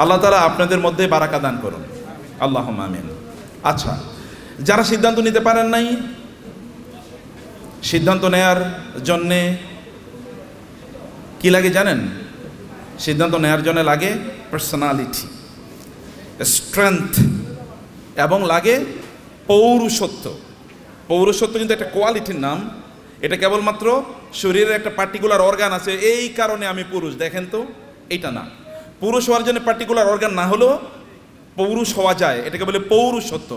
আল্লাহ তাআলা আপনাদের মধ্যে বারাকা দান করুন, আল্লাহুম্মা আমিন। আচ্ছা, যারা সিদ্ধান্ত নিতে পারেন নাই, সিদ্ধান্ত নেয়ার জন্যে কি লাগে জানেন? সিদ্ধান্ত নেয়ার জন্য লাগে পার্সোনালিটি, স্ট্রেংথ, এবং লাগে পৌরুষত্ব। পৌরুষত্ব কিন্তু একটা কোয়ালিটির নাম। এটা কেবলমাত্র শরীরের একটা পার্টিকুলার অর্গান আছে, এই কারণে আমি পুরুষ, দেখেন তো, এটা না। পুরুষ হওয়ার জন্য পার্টিকুলার অর্গান না হলেও পৌরুষ হওয়া যায়, এটাকে বলে পৌরুষত্ব।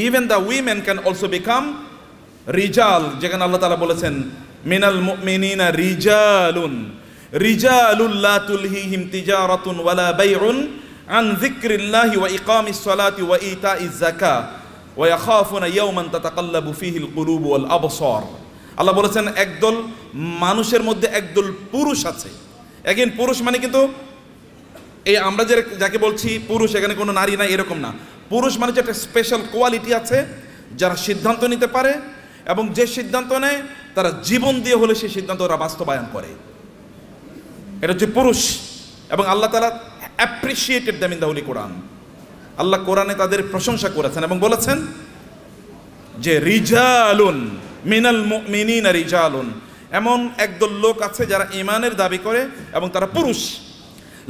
Even the women can also become রিজাল, যেখানে আল্লাহ তাআলা বলেছেন মিনাল মুমিনিনা রিজালুন রিজালুল লা তুলহিহিম তিজারাতুন ওয়ালা বাইউন আন যিকরিল্লাহি ওয়া ইকামিস সালাতি ওয়া ইতাইজ যাকাত ওয়া ইয়াখাফুনা ইয়াওমান তাতাকাল্লাবু ফীহিল কুলুবু ওয়াল আবসার। আল্লাহ বলেছেন একদল মানুষের মধ্যে একদল পুরুষ আছে। এগেন, পুরুষ মানে কিন্তু এই আমরা যাকে বলছি পুরুষ, এখানে কোনো নারী নাই এরকম না। পুরুষ মানে যে একটা স্পেশাল কোয়ালিটি আছে, যারা সিদ্ধান্ত নিতে পারে, এবং যে সিদ্ধান্ত নেয় তারা জীবন দিয়ে হলে সেই সিদ্ধান্ত ওরা বাস্তবায়ন করে। এটা হচ্ছে পুরুষ। এবং আল্লাহ তাআলা appreciated them in the holy Quran. Allah কোরআনে তাদের প্রশংসা করেছেন এবং বলেছেন যে রিজালুন মিনাল মুমিনিনা রিজালুন, এমন একদল লোক আছে যারা ঈমানের দাবি করে এবং তারা পুরুষ।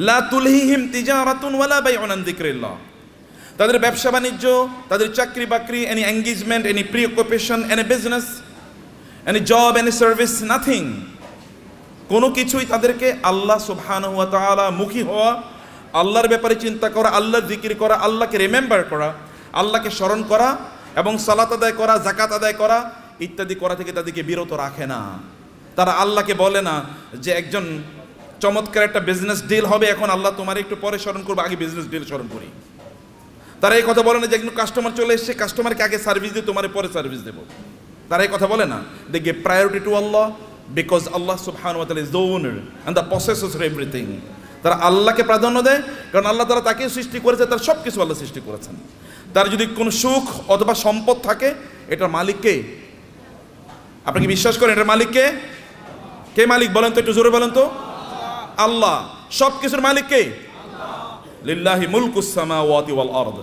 লা তুলহিহিম তিজারাতুন ওয়ালা বাইউন আন যিকরিল্লাহ, তাদের ব্যবসা বাণিজ্য, তাদের চাকরি বাকরি, any engagement, any preoccupation, any business, any job, any service, nothing, কোনো কিছুই তাদেরকে আল্লাহ সুবহানাহু ওয়া তাআলা মুখী হওয়া, আল্লাহর ব্যাপারে চিন্তা করা, আল্লাহর জিকির করা, আল্লাহকে রিমেম্বার করা, আল্লাহকে স্মরণ করা এবং সালাত আদায় করা, যাকাত আদায় করা ইত্যাদি করা থেকে তাদেরকে বিরত রাখে না। তারা আল্লাহকে বলে না যে একজন চমৎকার একটা বিজনেস ডিল হবে, এখন আল্লাহ তোমার একটু পরে স্মরণ করবো, আগে বিজনেস ডিল স্মরণ করি। তারা এই কথা বলে না যে একজন কাস্টমার চলে এসছে, কাস্টমারকে আগে সার্ভিস দিয়ে তোমার পরে সার্ভিস দেবো। তারা এই কথা বলে না। They give priority to Allah because Allah সুবহানাহু ওয়া তাআলা is the owner and the possessor of everything. তারা আল্লাহকে প্রাধান্য দেয়, কারণ আল্লাহ তাআলা তাকে সৃষ্টি করেছে, তার সব কিছু আল্লাহ সৃষ্টি করেছেন। তার যদি কোনো সুখ অথবা সম্পদ থাকে, এটার মালিক কে? আপনি কি বিশ্বাস করেন এটার মালিক কে? কে মালিক বলেন তো, একটু জোরে বলেন তো। আল্লাহ। সব কিছুর মালিক কে? লিল্লাহি মুলকুস সামাওয়াতি ওয়াল আরদ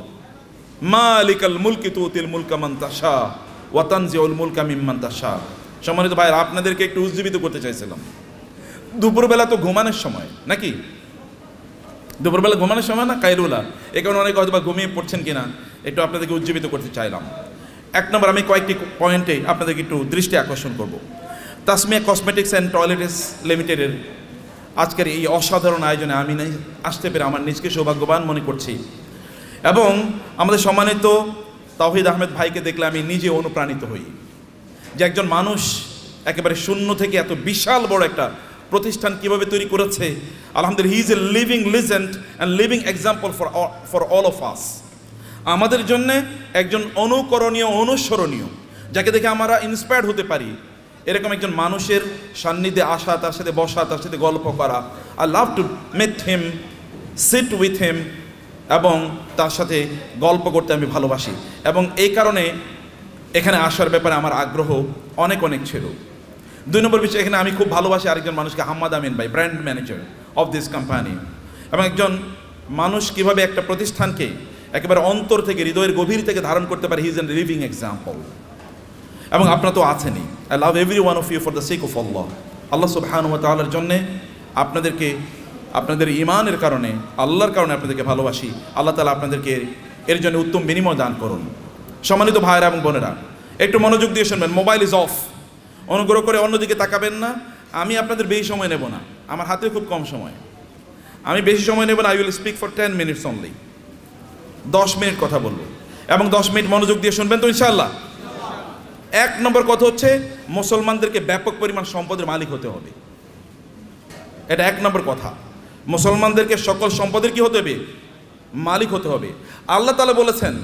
মালিকাল মুলকি তুতিল মুলকা মান তাশা ওয়া তানজিউল মুলকা মিম্মান তাশা। সম্মানিত ভাইরা, আপনাদেরকে একটু উজ্জীবিত করতে চাইছিলাম। দুপুরবেলা তো ঘুমানোর সময় নাকি? দুপুরবেলা ঘুমানোর সময় না কাইলুলা, এই কারণে অনেকে হয়তো বা ঘুমিয়ে পড়ছেন কিনা, একটু আপনাদেরকে উজ্জীবিত করতে চাইলাম। এক নম্বর, আমি কয়েকটি পয়েন্টে আপনাদেরকে একটু দৃষ্টি আকর্ষণ করব। তাসমিয়া কসমেটিক্স অ্যান্ড টয়লেটস লিমিটেডের আজকের এই অসাধারণ আয়োজনে আমি আসতে পেরে আমার নিজকে সৌভাগ্যবান মনে করছি, এবং আমাদের সম্মানিত তাওহীদ আহমেদ ভাইকে দেখলে আমি নিজে অনুপ্রাণিত হই যে একজন মানুষ একেবারে শূন্য থেকে এত বিশাল বড় একটা প্রতিষ্ঠান কিভাবে তৈরি করেছে। আলহামদুলিল্লাহ, হি is a living legend and living example for all of us. আমাদের জন্য একজন অনুকরণীয়, অনুসরণীয়, যাকে দেখে আমরা ইন্সপায়ার্ড হতে পারি, এরকম একজন মানুষের সান্নিধ্যে আসা, তার সাথে বসা, তার সাথে গল্প করা। I love to meet him, sit with him, এবং তার সাথে গল্প করতে আমি ভালোবাসি, এবং এই কারণে এখানে আসার ব্যাপারে আমার আগ্রহ অনেক অনেক ছিল। দুই নম্বর বিষয়, এখানে আমি খুব ভালোবাসি আরেকজন মানুষকে, হাম্মাদ আমিন ভাই, brand manager of this company. এবং একজন মানুষ কিভাবে একটা প্রতিষ্ঠানকে একেবারে অন্তর থেকে, হৃদয়ের গভীর থেকে ধারণ করতে পারে, he is a living example. এবং আপনারা তো আছেনই। I love every one of you for the sake of Allah. Allah সুবহানাহু ওয়া তাআলার জন্যে আপনাদেরকে, আপনাদের ঈমানের কারণে, আল্লাহর কারণে আপনাদেরকে ভালোবাসি। আল্লাহ তাআলা আপনাদেরকে এর জন্য উত্তম বিনিময় দান করুন। সম্মানিত ভাইয়েরা এবং বোনেরা, একটু মনোযোগ দিয়ে শুনবেন। মোবাইল ইজ অফ, অনুগ্রহ করে অন্যদিকে তাকাবেন না। আমি আপনাদের বেশি সময় নেব না, আমার হাতে খুব কম সময়, আমি বেশি সময় নেব না। I will speak for 10 minutes only. 10 minute কথা বলবো এবং 10 মিনিট মনোযোগ দিয়ে শুনবেন তো ইনশাআল্লাহ। এক নম্বর কথা হচ্ছে, মুসলমানদেরকে ব্যাপক পরিমাণ সম্পদের মালিক হতে হবে। এটা এক নম্বর কথা। মুসলমানদেরকে সকল সম্পদের কি হতে হবে? মালিক হতে হবে। আল্লাহ তাআলা বলেছেন,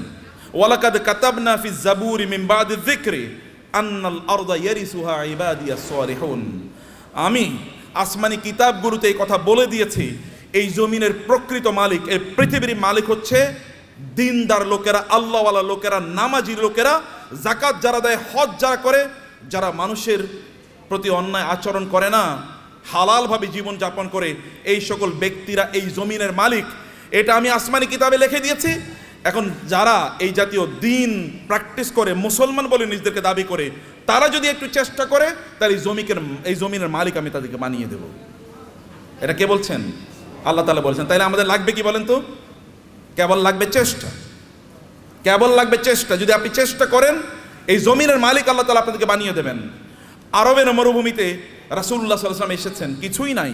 ওয়ালাকাদ কাতাবনা ফিজ জাবুরি মিন বাদি যিকরি আন্নাল আরদা ইয়ারিসুহা ইবাদিয়াস সালিহুন। আমি আসমানি কিতাবগুলোতে এই কথা বলে দিয়েছি, এই জমিনের প্রকৃত মালিক, এই পৃথিবীর মালিক হচ্ছে দিনদার লোকেরা, আল্লাহওয়ালা লোকেরা, নামাজি লোকেরা, যাকাত যারা দেয়, হজ যারা করে, যারা মানুষের প্রতি অন্যায় আচরণ করে না, হালালভাবে জীবন যাপন করে, এই সকল ব্যক্তিরা এই জমিনের মালিক। এটা আমি আসমানি কিতাবে লিখে দিয়েছি। এখন যারা এই জাতীয় দিন প্র্যাকটিস করে মুসলমান বলে নিজেদেরকে দাবি করে, তারা যদি একটু চেষ্টা করে তাহলে এই জমিনের মালিক আমি তাদেরকে বানিয়ে দেব। এটা কে বলছেন? আল্লাহ তাআলা বলছেন। তাইলে আমাদের লাগবে কি বলেন তো? কেবল লাগবে চেষ্টা, কেবল লাগবে চেষ্টা। যদি আপনি চেষ্টা করেন, এই জমিনের মালিক আল্লাহ তাআলা আপনাদেরকে বানিয়ে দেবেন। আরবের মরুভূমিতে রাসূলুল্লাহ সাল্লাল্লাহু আলাইহি ওয়াসাল্লাম এসেছেন, কিছুই নাই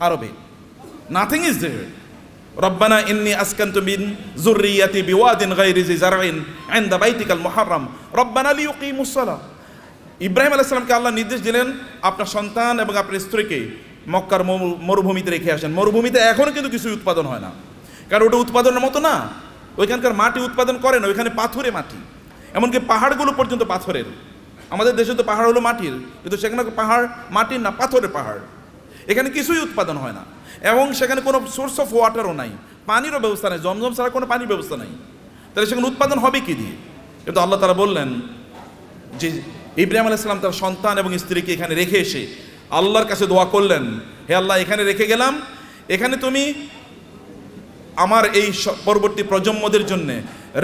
আরবে, নাথিং ইজ দেয়ার। রব্বানা ইন্নী আসকানতু মিন যুররিয়াতি বিওয়াদিন গায়রি জি জারইন ইনদা বাইতিকাল মুহাররম রব্বানা লিইয়ুকিমুস সালাহ। ইব্রাহিম আলাইহিস সালামকে আল্লাহ নির্দেশ দিলেন, আপনার সন্তান এবং আপনার স্ত্রীকে মক্কার মরুভূমিতে রেখে আসেন। মরুভূমিতে এখনও কিন্তু কিছুই উৎপাদন হয় না, কারণ ওটা উৎপাদনের মতো না। ওইখানকার মাটি উৎপাদন করে না, ওইখানে পাথুরে মাটি, এমনকি পাহাড়গুলো পর্যন্ত পাথরের। আমাদের দেশে তো পাহাড় হলো মাটির, কিন্তু সেখানে পাহাড় মাটির না, পাথরের পাহাড়। এখানে কিছুই উৎপাদন হয় না, এবং সেখানে কোনো সোর্স অফ ওয়াটারও নাই, পানিরও ব্যবস্থা নেই, জমজম ছাড়া কোনো পানির ব্যবস্থা নাই। তাহলে সেখানে উৎপাদন হবে কি দিয়ে? কিন্তু আল্লাহ তাআলা বললেন যে ইব্রাহিম আলাইহিস সালাম তার সন্তান এবং স্ত্রীকে এখানে রেখে এসে আল্লাহর কাছে দোয়া করলেন, হে আল্লাহ, এখানে রেখে গেলাম, এখানে তুমি আমার এই পরবর্তী প্রজন্মদের জন্য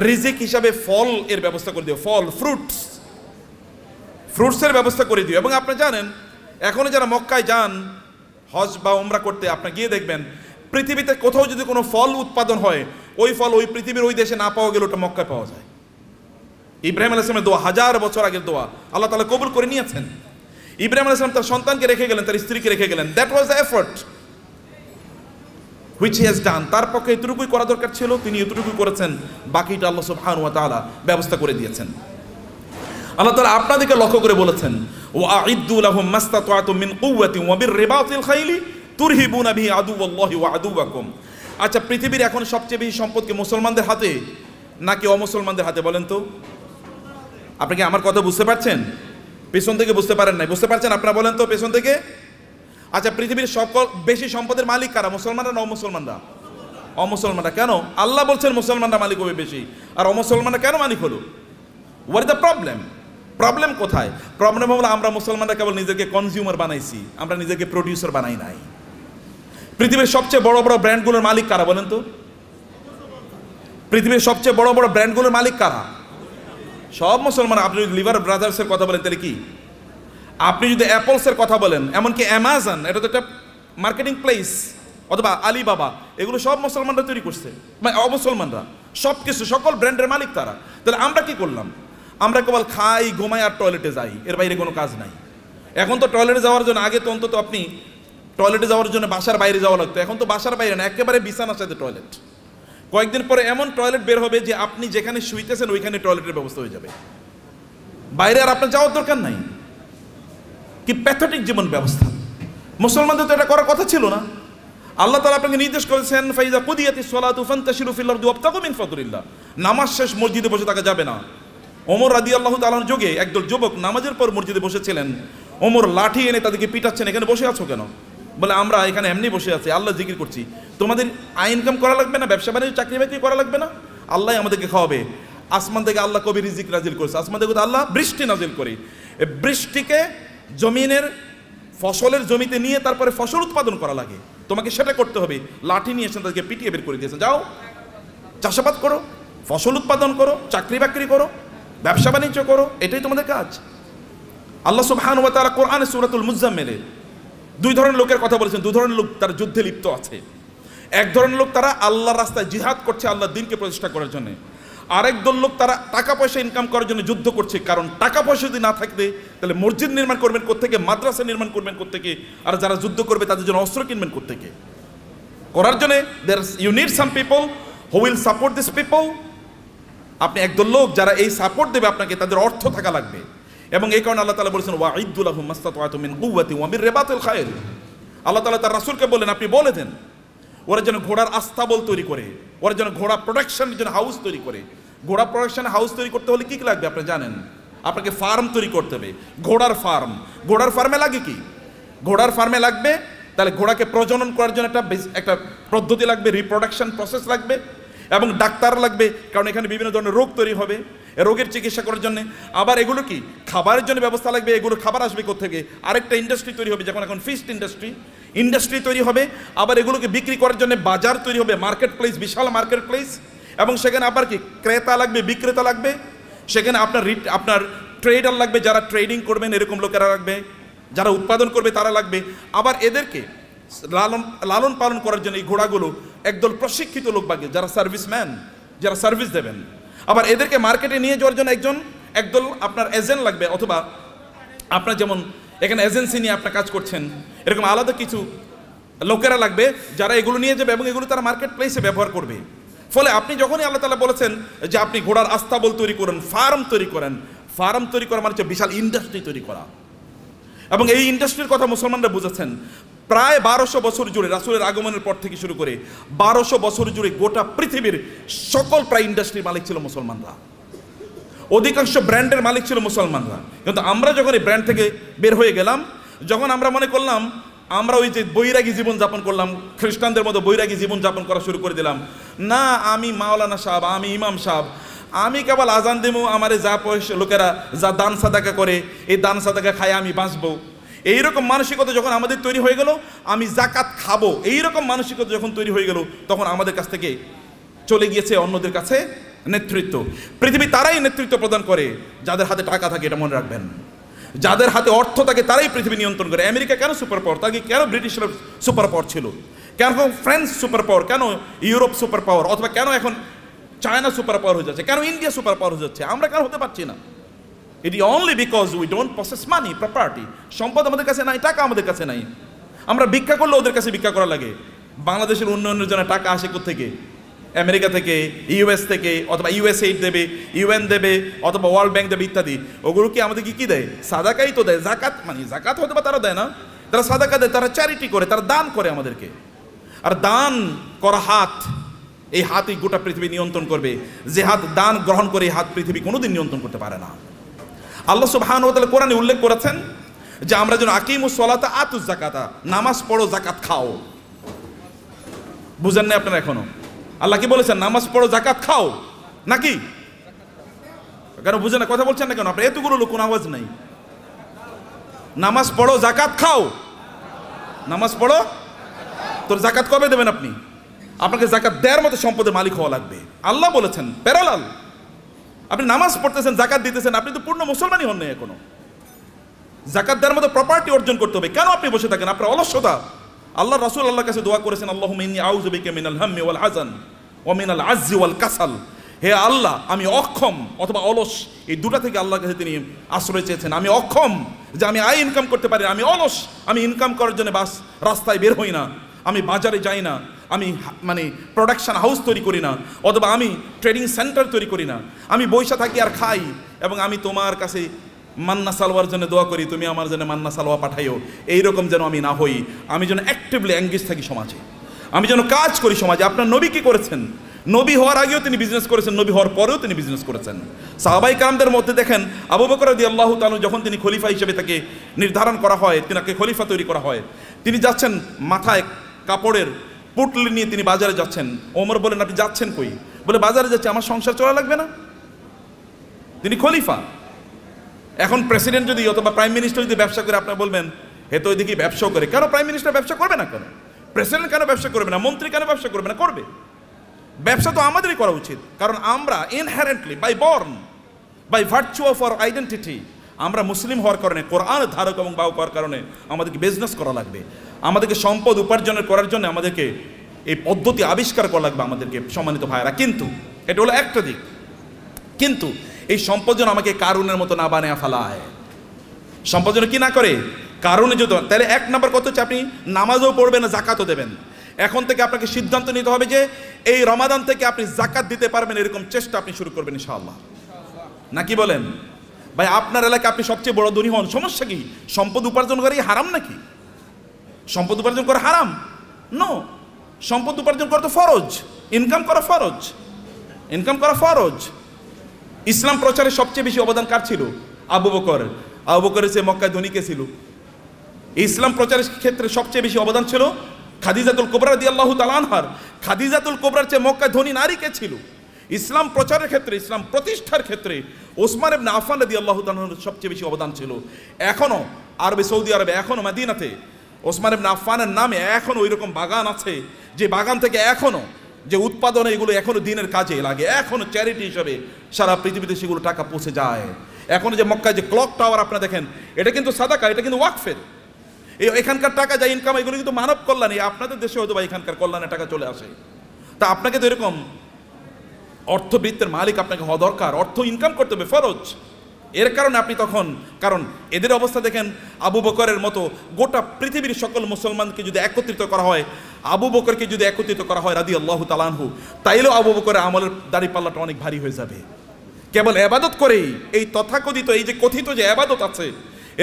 রিজিক হিসাবে ফল এর ব্যবস্থা করে দিও, ফল, ফ্রুটসের ব্যবস্থা করে দিও। এবং আপনি জানেন, এখনো যারা মক্কায় যান হজ বা উমরা করতে, আপনি গিয়ে দেখবেন পৃথিবীতে কোথাও যদি কোনো ফল উৎপাদন হয়, ওই ফল ওই পৃথিবীর ওই দেশে না পাওয়া গেলে ওটা মক্কায় পাওয়া যায়। ইব্রাহিম আলাইহিস সালামের দোয়া, 1000 বছর আগের দোয়া, আল্লাহ তাআলা কবুল করে নিয়েছেন। ইব্রাহিম আলাইহিস সালাম তার সন্তানকে রেখে গেলেন, তার স্ত্রীকে রেখে গেলেন। That was the effort which he has done. তার পক্ষে এতটুকুই করা দরকার ছিল, তিনি এতটুকুই করেছেন, বাকিটা আল্লাহ সুবহানাহু ওয়া তাআলা ব্যবস্থা করে দিয়েছেন। আল্লাহ তাআলা আপনাদেরকে লক্ষ্য করে বলেছেন, ওয়াইদ্দু লাহুম মাসতাতাতুম মিন কুওয়াতিন ওয়া বিররিবাতিল খাইলি তুরহিবুনা বিহি আদুওয়াল্লাহি ওয়া আদুওয়াকুম। আচ্ছা, পৃথিবীর এখন সবচেয়ে বেশি সম্পদ কি মুসলমানদের হাতে নাকি অমুসলমানদের হাতে বলেন তো? আপনি কি আমার কথা বুঝতে পারছেন? পেছন থেকে বুঝতে পারেন নাই, বুঝতে পারছেন আপনারা বলেন তো পেছন থেকে? আচ্ছা, পৃথিবীর সকল বেশি সম্পদের মালিক কারা, মুসলমানরা না অমুসলমানরা? অমুসলমানরা। কেন? আল্লাহ বলছেন মুসলমানরা মালিক হবে বেশি, আর অমুসলমানরা কেন মালিক হলো? What is the problem? Problem কোথায়? প্রবলেম হলো আমরা মুসলমানরা কেবল নিজেকে কনজিউমার বানাইছি, আমরা নিজেকে প্রডিউসার বানাই নাই। পৃথিবীর সবচেয়ে বড় বড় ব্র্যান্ডগুলোর মালিক কারা বলেন তো? পৃথিবীর সবচেয়ে বড় বড় ব্র্যান্ডগুলোর মালিক কারা? সব মুসলমান। আপনি যদি লিভার ব্রাদার্সের কথা বলেন তাহলে কি? আপনি যদি অ্যাপলসের কথা বলেন, এমনকি অ্যামাজন, এটা তো একটা মার্কেটিং প্লেস, অথবা আলিবাবা, এগুলো সব মুসলমানরা তৈরি করছে, মানে অমুসলমানরা। সব কিছু, সকল ব্র্যান্ডের মালিক তারা। তাহলে আমরা কি করলাম? আমরা কেবল খাই, ঘুমাই আর টয়লেটে যাই, এর বাইরে কোনো কাজ নাই। এখন তো টয়লেটে যাওয়ার জন্য, আগে তো অন্তত আপনি টয়লেটে যাওয়ার জন্য বাসার বাইরে যাওয়া লাগতো, এখন তো বাসার বাইরে না, একেবারে বিছানার সাথে টয়লেট। কয়েকদিন পরে এমন টয়লেট বের হবে যে আপনি যেখানে শুইতেছেন ওইখানে টয়লেটের ব্যবস্থা হয়ে যাবে, বাইরে আর আপনার যাওয়ার দরকার নাই। কি প্যাথেটিক জীবন ব্যবস্থা! মুসলমানদের তো এটা করার কথা ছিল না। আল্লাহ তাআলা আপনাকে নির্দেশ করেছেন, ফাইজা কুদিয়াতিস সালাতু ফান্তাশিরু ফিল আরদি ওয়াবতাগু মিন ফাদলিল্লাহ। নামাজ শেষ মসজিদে বসে থাকা যাবে না। ওমর রাদিয়াল্লাহু তাআলার যুগে একদল যুবক নামাজের পর মসজিদে বসেছিলেন, ওমর লাঠি এনে তাদেরকে পিটাচ্ছেন, এখানে বসে আছো কেন? বলে, আমরা এখানে এমনি বসে আছি, আল্লাহ জিকির করছি। তোমাদের আয় ইনকাম করা লাগবে না, ব্যবসা বাণিজ্য, চাকরি বাকরি করা লাগবে না, আল্লাহ আমাদেরকে খাওয়াবে। আসমান থেকে আল্লাহ কবি রিজিক নাজিল করেছে, আসমান থেকে আল্লাহ বৃষ্টি নাজিল করে। বৃষ্টিকে জমিনের ফসলের জমিতে নিয়ে তারপরে ফসল উৎপাদন করা লাগে, তোমাকে সেটা করতে হবে। লাঠি নিয়ে এসে তাদেরকে পিটিয়ে বের করে দিয়েছেন, যাও চাষাবাদ করো, ফসল উৎপাদন করো, চাকরি বাকরি করো, ব্যবসা বাণিজ্য করো, এটাই তোমাদের কাজ। আল্লাহ সুবহানাহু ওয়া তাআলা কোরআনে সূরাতুল মুজাম্মিলে দুই ধরনের লোকের কথা বলেছেন। দুই ধরনের লোক তারা যুদ্ধে লিপ্ত আছে। এক ধরনের লোক তারা আল্লাহর রাস্তায় জিহাদ করছে আল্লাহর দ্বীনকে প্রতিষ্ঠা করার জন্য। আরেক দল লোক তারা টাকা পয়সা ইনকাম করার জন্য যুদ্ধ করছে, কারণ টাকা পয়সা যদি না থাকবে তাহলে মসজিদ নির্মাণ করবেন কোত্থেকে, মাদ্রাসা নির্মাণ করবেন কোত্থেকে, আর যারা যুদ্ধ করবে তাদের জন্য অস্ত্র কিনবেন কোত্থেকে। করার জন্য you need some people who will support this people. আপনি একদল লোক যারা এই সাপোর্ট দেবে আপনাকে, তাদের অর্থ থাকা লাগবে। এবং এই কারণে আল্লাহ তাআলা বলেছেন, ওয়াইদ্দু লাহুম মাসতাতাতু মিন কুওয়াতিন ওয়া বিররিবাতিল খাইল। আল্লাহ তাআলা তার রাসূলকে বললেন, আপনি বলে দেন ওরা যেন ঘোড়ার আস্তাবল তৈরি করে, ওরা যেন ঘোড়া প্রোডাকশনের জন্য হাউস তৈরি করে। ঘোড়া প্রোডাকশন হাউস তৈরি করতে হলে কি লাগবে আপনি জানেন? আপনাকে ফার্ম তৈরি করতে হবে, ঘোড়ার ফার্ম। ঘোড়ার ফার্মে লাগে কি? ঘোড়ার ফার্মে লাগবে তাহলে ঘোড়াকে প্রজনন করার জন্য একটা পদ্ধতি লাগবে, রিপ্রোডাকশন প্রসেস লাগবে, এবং ডাক্তার লাগবে, কারণ এখানে বিভিন্ন ধরনের রোগ তৈরি হবে। রোগের চিকিৎসা করার জন্য। আবার এগুলো কি খাবারের জন্য ব্যবস্থা লাগবে, এগুলো খাবার আসবে কোত্থেকে? আরেকটা ইন্ডাস্ট্রি তৈরি হবে, যখন এখন ফিশ ইন্ডাস্ট্রি তৈরি হবে। আবার এগুলোকে বিক্রি করার জন্য বাজার তৈরি হবে, মার্কেট প্লেস, বিশাল মার্কেট প্লেস। এবং সেখানে আবার কি ক্রেতা লাগবে, বিক্রেতা লাগবে, সেখানে আপনার ট্রেডার লাগবে, যারা ট্রেডিং করবেন এরকম লোকেরা লাগবে, যারা উৎপাদন করবে তারা লাগবে। আবার এদেরকে লালন পালন করার জন্য এই ঘোড়াগুলো একদল প্রশিক্ষিত লোক লাগবে, যারা সার্ভিসম্যান, যারা সার্ভিস দেবেন। আবার এদেরকে মার্কেটে নিয়ে যাওয়ার জন্য একদল আপনার এজেন্ট লাগবে, অথবা আপনার যেমন এখানে এজেন্সি নিয়ে আপনার কাজ করছেন, এরকম আলাদা কিছু লোকেরা লাগবে যারা এগুলো নিয়ে যাবে এবং এগুলো তারা মার্কেট প্লেসে ব্যবহার করবে। ফলে আপনি যখনই আল্লাহ তাআলা বলেছেন যে আপনি ঘোড়ার আস্তাবল তৈরি করেন, ফার্ম তৈরি করেন, ফার্ম তৈরি করা মানে হচ্ছে বিশাল ইন্ডাস্ট্রি তৈরি করা। এবং এই ইন্ডাস্ট্রির কথা মুসলমানরা বুঝেছেন। প্রায় 1200 বছর জুড়ে রাসূলের আগমনের পর থেকে শুরু করে 1200 বছর জুড়ে গোটা পৃথিবীর সকল প্রায় ইন্ডাস্ট্রির মালিক ছিল মুসলমানরা, অধিকাংশ ব্র্যান্ডের মালিক ছিল মুসলমানরা। কিন্তু আমরা যখন এই ব্র্যান্ড থেকে বের হয়ে গেলাম, যখন আমরা মনে করলাম আমরা ওই যে বৈরাগী জীবনযাপন করলাম, খ্রিস্টানদের মতো বৈরাগী জীবনযাপন করা শুরু করে দিলাম, না আমি মাওলানা সাহেব, আমি ইমাম সাহেব, আমি কেবল আজান দেবো, আমার যা পয়সা লোকেরা যা দান সাদাকা করে এই দান সাদাকা খায় আমি বাঁচবো, এইরকম মানসিকতা যখন আমাদের তৈরি হয়ে গেল, আমি জাকাত খাবো, এইরকম মানসিকতা যখন তৈরি হয়ে গেল, তখন আমাদের কাছ থেকে চলে গিয়েছে অন্যদের কাছে নেতৃত্ব। পৃথিবী তারাই নেতৃত্ব প্রদান করে যাদের হাতে টাকা থাকে, এটা মনে রাখবেন। যাদের হাতে অর্থ থাকে তারাই পৃথিবী নিয়ন্ত্রণ করে। আমেরিকা কেন সুপার পাওয়ার? তাকে কেন ব্রিটিশরা সুপার পাওয়ার ছিল? কেন ফ্রান্স সুপার পাওয়ার? কেন ইউরোপ সুপার পাওয়ার? অথবা কেন এখন চায়না সুপার পাওয়ার হয়ে যাচ্ছে? কেন ইন্ডিয়া সুপার পাওয়ার হয়ে যাচ্ছে? আমরা কেন হতে পারছি না? It is only because we don't possess money, property. সম্পদ আমাদের কাছে নাই, টাকা আমাদের কাছে নাই। আমরা ভিক্ষা করলে ওদের কাছে ভিক্ষা করা লাগে। বাংলাদেশের উন্নয়নের জন্য টাকা আসে কোত্থেকে? আমেরিকা থেকে, ইউএস থেকে, অথবা ইউএসএইড দেবে, ইউএন দেবে, অথবা ওয়ার্ল্ড ব্যাংক দেবে ইত্যাদি। ওগুলো কি আমাদেরকে কি দেয়? সাদাকাই তো দেয়। জাকাত মানে জাকাত হয়তো বা তারা দেয় না, তারা সাদাকা দেয়, তারা চ্যারিটি করে, তারা দান করে আমাদেরকে। আর দান করা হাত, এই হাতই গোটা পৃথিবী নিয়ন্ত্রণ করবে। যে হাত দান গ্রহণ করে এই হাত পৃথিবী কোনোদিন নিয়ন্ত্রণ করতে পারে না। আল্লাহ সুবহানাহু ওয়া তাআলা কোরআনে উল্লেখ করেছেন যে আমরা যেন আকিমুস সালাতা আতুজ যাকাতা, নামাজ পড়ো জাকাত খাও। বুঝেন না আপনারা এখনো? আল্লাহ কি বলেছেন? নামাজ পড়ো জাকাত খাও, নাকি? কেন বুঝেন না? কথা বলছেন না কেন? আপনার এতগুলো লোক, কোনো আওয়াজ নাই। নামাজ পড়ো জাকাত খাও, নামাজ পড়ো। তোর জাকাত কবে দেবেন আপনি? আপনাকে জাকাত দেওয়ার মতো সম্পদের মালিক হওয়া লাগবে। আল্লাহ বলেছেন প্যারালাল। আপনি নামাজ পড়তেছেন, জাকাত দিতেছেন, আপনি তো পূর্ণ মুসলমানই হন নাই এখনো। জাকাত দেওয়ার মতো প্রপার্টি অর্জন করতে হবে। কেন আপনি বসে থাকেন? আপনার অলসতা। আল্লাহ রাসূল আল্লাহর কাছে দোয়া করেছেন, আল্লাহুম্মা ইন্নী আউযু বিকা মিনাল হাম্মি ওয়াল হাযান ওয়া মিনাল আজজি ওয়াল কাসাল। হে আল্লাহ, আমি অক্ষম অথবা অলস, এই দুটা থেকে আল্লাহর কাছে তিনি আশ্রয় চেয়েছেন। আমি অক্ষম যে আমি আয় ইনকাম করতে পারি, আমি অলস, আমি ইনকাম করার জন্য বাস রাস্তায় বের হই না, আমি বাজারে যাই না, আমি মানে প্রোডাকশন হাউস তৈরি করি না, অথবা আমি ট্রেডিং সেন্টার তৈরি করি না, আমি বৈশা থাকি আর খাই, এবং আমি তোমার কাছে মান্না সালোয়ার জন্য দোয়া করি, তুমি আমার জন্য মান্না সালোয়া পাঠাইও। এইরকম যেন আমি না হই। আমি যেন অ্যাক্টিভলি এঙ্গেজ থাকি সমাজে, আমি যেন কাজ করি সমাজে। আপনার নবী কি করেছেন? নবী হওয়ার আগেও তিনি বিজনেস করেছেন, নবী হওয়ার পরেও তিনি বিজনেস করেছেন। সাহাবায়ে কেরামদের মধ্যে দেখেন, আবু বকর রাদিয়াল্লাহু তাআলা যখন তিনি খলিফা হিসেবে তাকে নির্ধারণ করা হয়, তিনাকে খলিফা তৈরি করা হয়, তিনি যাচ্ছেন মাথায় কাপড়ের পুটলি নিয়ে তিনি বাজারে যাচ্ছেন। ওমর বলেন, আপনি যাচ্ছেন কই? বলে, বাজারে যাচ্ছে, আমার সংসার চলা লাগবে না? তিনি খলিফা। এখন প্রেসিডেন্ট যদি অথবা প্রাইম মিনিস্টার যদি ব্যবসা করে, আপনারা বলবেন হে তো ওইদিকে ব্যবসাও করে। কেন প্রাইম মিনিস্টার ব্যবসা করবে না? কেন প্রেসিডেন্ট কেন ব্যবসা করবে না? মন্ত্রী কেন ব্যবসা করবে না? করবে। ব্যবসা তো আমাদেরই করা উচিত, কারণ আমরা inherently by born, by virtue of our identity, আমরা মুসলিম হওয়ার কারণে, কোরআন ধারক এবং বাহক হওয়ার কারণে আমাদেরকে বিজনেস করা লাগবে। আমাদেরকে সম্পদ উপার্জনের করার জন্য আমাদেরকে এই পদ্ধতি আবিষ্কার করা লাগবে আমাদেরকে, সম্মানিত ভাইয়েরা। কিন্তু এটা হলো একটা দিক। কিন্তু এই সম্পদ যেন আমাকে কারুনের মতো না বানিয়ে ফেলায়। সম্পদ যেন কি না করে? কারণে যদি, তাহলে এক নম্বর কথা হচ্ছে আপনি নামাজও পড়বেন না, জাকাতও দেবেন। এখন থেকে আপনাকে সিদ্ধান্ত নিতে হবে যে এই রমাদান থেকে আপনি জাকাত দিতে পারবেন, এরকম চেষ্টা আপনি শুরু করবেন ইনশাআল্লাহ। নাকি বলেন? ভাই আপনার এলাকায় আপনি সবচেয়ে বড় ধনী হন, সমস্যা কি? সম্পদ উপার্জন করে হারাম নাকি? সম্পদ উপার্জন করা হারাম? নো, সম্পদ উপার্জন করা তো ফরজ, ইনকাম করা ফরজ, ইনকাম করা ফরজ। ইসলাম প্রচারে সবচেয়ে বেশি অবদান কার ছিল? আবু বকর। আবু বকরের চেয়ে মক্কায় ধনী কে ছিল? ইসলাম প্রচারের ক্ষেত্রে সবচেয়ে বেশি অবদান ছিল খাদিজাতুল কুবরা রাদিয়াল্লাহু তাআলা আনহার। খাদিজাতুল কুবরার চেয়ে মক্কায় ধনী নারী কে ছিল? ইসলাম প্রচারের ক্ষেত্রে, ইসলাম প্রতিষ্ঠার ক্ষেত্রে ওসমান ইবনে আফফান রাদিয়াল্লাহু তাআলার সবচেয়ে বেশি অবদান ছিল। এখনো আরবে, সৌদি আরবে, এখনো মদিনাতে ওসমান ইবনে আফফানের নামে এখনো ওই রকম বাগান আছে, যে বাগান থেকে এখনো যে উৎপাদন, এগুলো এখনো দিনের কাজে লাগে, এখনো চ্যারিটি হিসেবে সারা পৃথিবীতে সেগুলো টাকা পৌঁছে যায়। এখন যে মক্কায় যে ক্লক টাওয়ার আপনারা দেখেন, এটা কিন্তু সাদাকা, এটা কিন্তু ওয়াকফের। এখানকার টাকা যা ইনকাম, এগুলো কিন্তু মানব কল্যাণে। আপনাদের দেশে হয়তো বা এখানকার কল্যাণের টাকা চলে আসে। তা আপনাকে তো এরকম অর্থবৃত্তের মালিক আপনাকে হওয়া দরকার, অর্থ ইনকাম করতে হবে, ফরজ। এর কারণে আপনি তখন, কারণ এদের অবস্থা দেখেন, আবু বকরের মতো গোটা পৃথিবীর সকল মুসলমানকে যদি একত্রিত করা হয়, আবু বকরকে যদি একত্রিত করা হয় রাদিয়াল্লাহু তাআলা আনহু, তাইলেও আবু বকরের আমলের দাড়িপাল্লাটা অনেক ভারী হয়ে যাবে। কেবল এবাদত করেই, এই তথাকথিত, এই যে কথিত যে এবাদত আছে,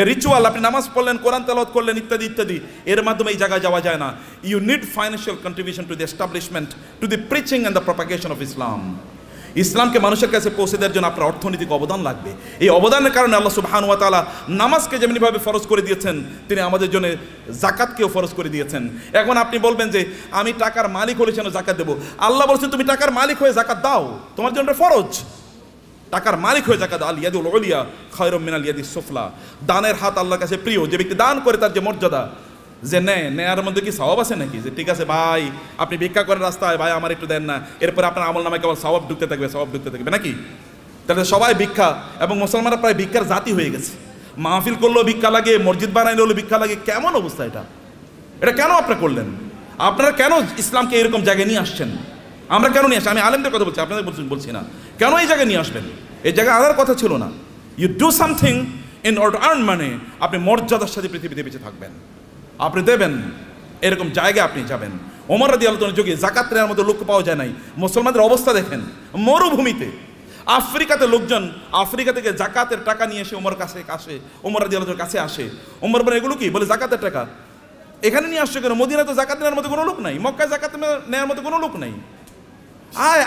এ রিচুয়াল, আপনি নামাজ পড়লেন, কোরআন তেলাওয়াত করলেন, ইত্যাদি ইত্যাদি, এর মাধ্যমে এই জায়গায় যাওয়া যায় না। You need financial contribution to the establishment, to the preaching and the propagation of Islam. ইসলামকে মানুষের কাছে পৌঁছে দেওয়ার জন্য আপনার অর্থনৈতিক অবদান লাগবে। এই অবদানের কারণে আল্লাহ সুবহানাহু ওয়া তাআলা নামাজকে যেমনিভাবে ফরজ করে দিয়েছেন, তিনি আমাদের জন্য জাকাতকেও ফরজ করে দিয়েছেন। এখন আপনি বলবেন যে আমি টাকার মালিক হলে যেন জাকাত দেবো। আল্লাহ বলছেন তুমি টাকার মালিক হয়ে জাকাত দাও, তোমার জন্য ফরজ। টাকার মালিক হয়ে জাকাত, আল ইয়াদুল উলিয়া খায়রুম মিনাল ইয়াদিস সুফলা। দানের হাত আল্লাহর কাছে প্রিয়। যে ব্যক্তি দান করে তার যে মর্যাদা, যে নেয়ার মধ্যে কি সওয়াব আছে নাকি? যে ঠিক আছে ভাই, আপনি ভিক্ষা করেন রাস্তায়, ভাই আমার একটু দেন না, এরপরে আপনার আমল নামায় কেবল সওয়াব ঢুকতে থাকবে, সওয়াব ঢুকতে থাকবে নাকি? তাহলে সবাই ভিক্ষা, এবং মুসলমানরা প্রায় ভিক্ষার জাতি হয়ে গেছে। মাহফিল করলেও ভিক্ষা লাগে, মসজিদ বানাইলেও ভিক্ষা লাগে। কেমন অবস্থা এটা? এটা কেন আপনারা করলেন? আপনারা কেন ইসলামকে এরকম জায়গায় নিয়ে আসছেন? আমরা কেন নিয়ে আসি? আমি আলেমদের কথা বলছি, আপনাদের বলছি না। কেন এই জায়গায় নিয়ে আসবেন? এই জায়গায় আনার কথা ছিল না। You do something in order to earn money. আপনি মর্যাদার সাথে পৃথিবীতে বেঁচে থাকবেন, আপনি দেবেন, এরকম জায়গায় আপনি যাবেন। ওমর রাদিয়াল্লাহু তাআলার যুগে জাকাত নেওয়ার মতো লোক পাওয়া যায় নাই। মুসলমানদের অবস্থা দেখেন, মরুভূমিতে, আফ্রিকাতে লোকজন আফ্রিকা থেকে জাকাতের টাকা নিয়ে এসে ওমর কাছে আসে, ওমর রাদিয়াল্লাহু তাআলার কাছে আসে। ওমর বলে এগুলো কি? বলে জাকাতের টাকা। এখানে নিয়ে আসছে কেন? মদিনায় তো জাকাত নেওয়ার মতো কোনো লোক নাই, মক্কায় জাকাত নেওয়ার মতো কোনো লোক নাই।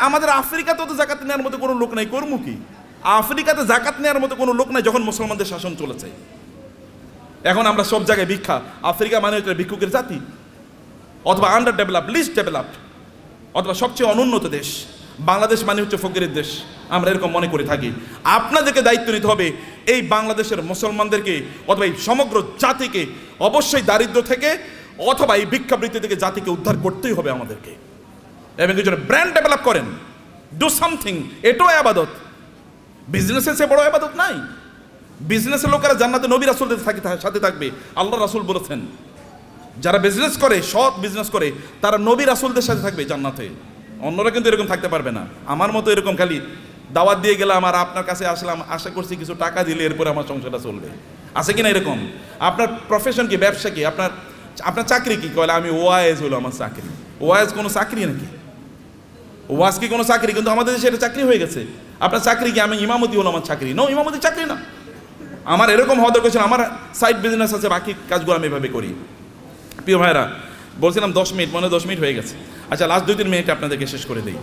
আমাদের আফ্রিকাতেও তো জাকাত নেওয়ার মতো কোনো লোক নাই, কর্ম কি? আফ্রিকাতে জাকাত নেওয়ার মতো কোনো লোক নাই যখন মুসলমানদের শাসন চলেছে। এখন আমরা সব জায়গায় ভিক্ষা। আফ্রিকা মানে হচ্ছে ভিক্ষুকের জাতি, অথবা আন্ডার ডেভেলপ, লিস্ট ডেভেলপড, অথবা সবচেয়ে অনুন্নত দেশ। বাংলাদেশ মানে হচ্ছে ফকিরের দেশ, আমরা এরকম মনে করে থাকি। আপনাদেরকে দায়িত্ব নিতে হবে এই বাংলাদেশের মুসলমানদেরকে, অথবা এই সমগ্র জাতিকে অবশ্যই দারিদ্র থেকে অথবা এই ভিক্ষাবৃত্তি থেকে জাতিকে উদ্ধার করতেই হবে আমাদেরকে। এবং এই জন্য ব্র্যান্ড ডেভেলপ করেন, ডু সামথিং। এটাও আবাদত। বিজনেসের সে বড় আবাদত নাই। বিজনেসের লোকেরা জান্নাতে নবী রাসূলদের সাথে থাকবে, আল্লাহ রাসূল বলেছেন। যারা বিজনেস করে, সৎ বিজনেস করে, তারা নবী রাসূলদের সাথে থাকবে জান্নাতে। অন্যরা কিন্তু এরকম থাকতে পারবে না। আমার মতো এরকম খালি দাওয়াত দিয়ে গেলাম আর আপনার কাছে আসলাম, আশা করছি কিছু টাকা দিলে এরপরে আমার সংসারটা চলবে, আছে কিনা এরকম? আপনার প্রফেশন কি? ব্যবসা কি? আপনার চাকরি কি? কলে আমি ওয়াইজ হলো আমার চাকরি। ওয়াইজ কোনো চাকরি নাকি? ওয়াজ কি কোনো চাকরি? কিন্তু আমাদের দেশে এটা চাকরি হয়ে গেছে। আপনার চাকরি কি? আমি ইমামতি হলো আমার চাকরি? নো, ইমামতি চাকরি না। আমার এরকম হওয়া দরকার ছিল। আমার সাইড বিজনেস আছে, বাকি কাজগুলো আমি এভাবে করি। প্রিয় ভাইরা, বলছিলাম 10 মিনিট, মনে 10 মিনিট হয়ে গেছে। আচ্ছা, লাস্ট 2-3 মিনিট আপনাদেরকে শেষ করে দিই।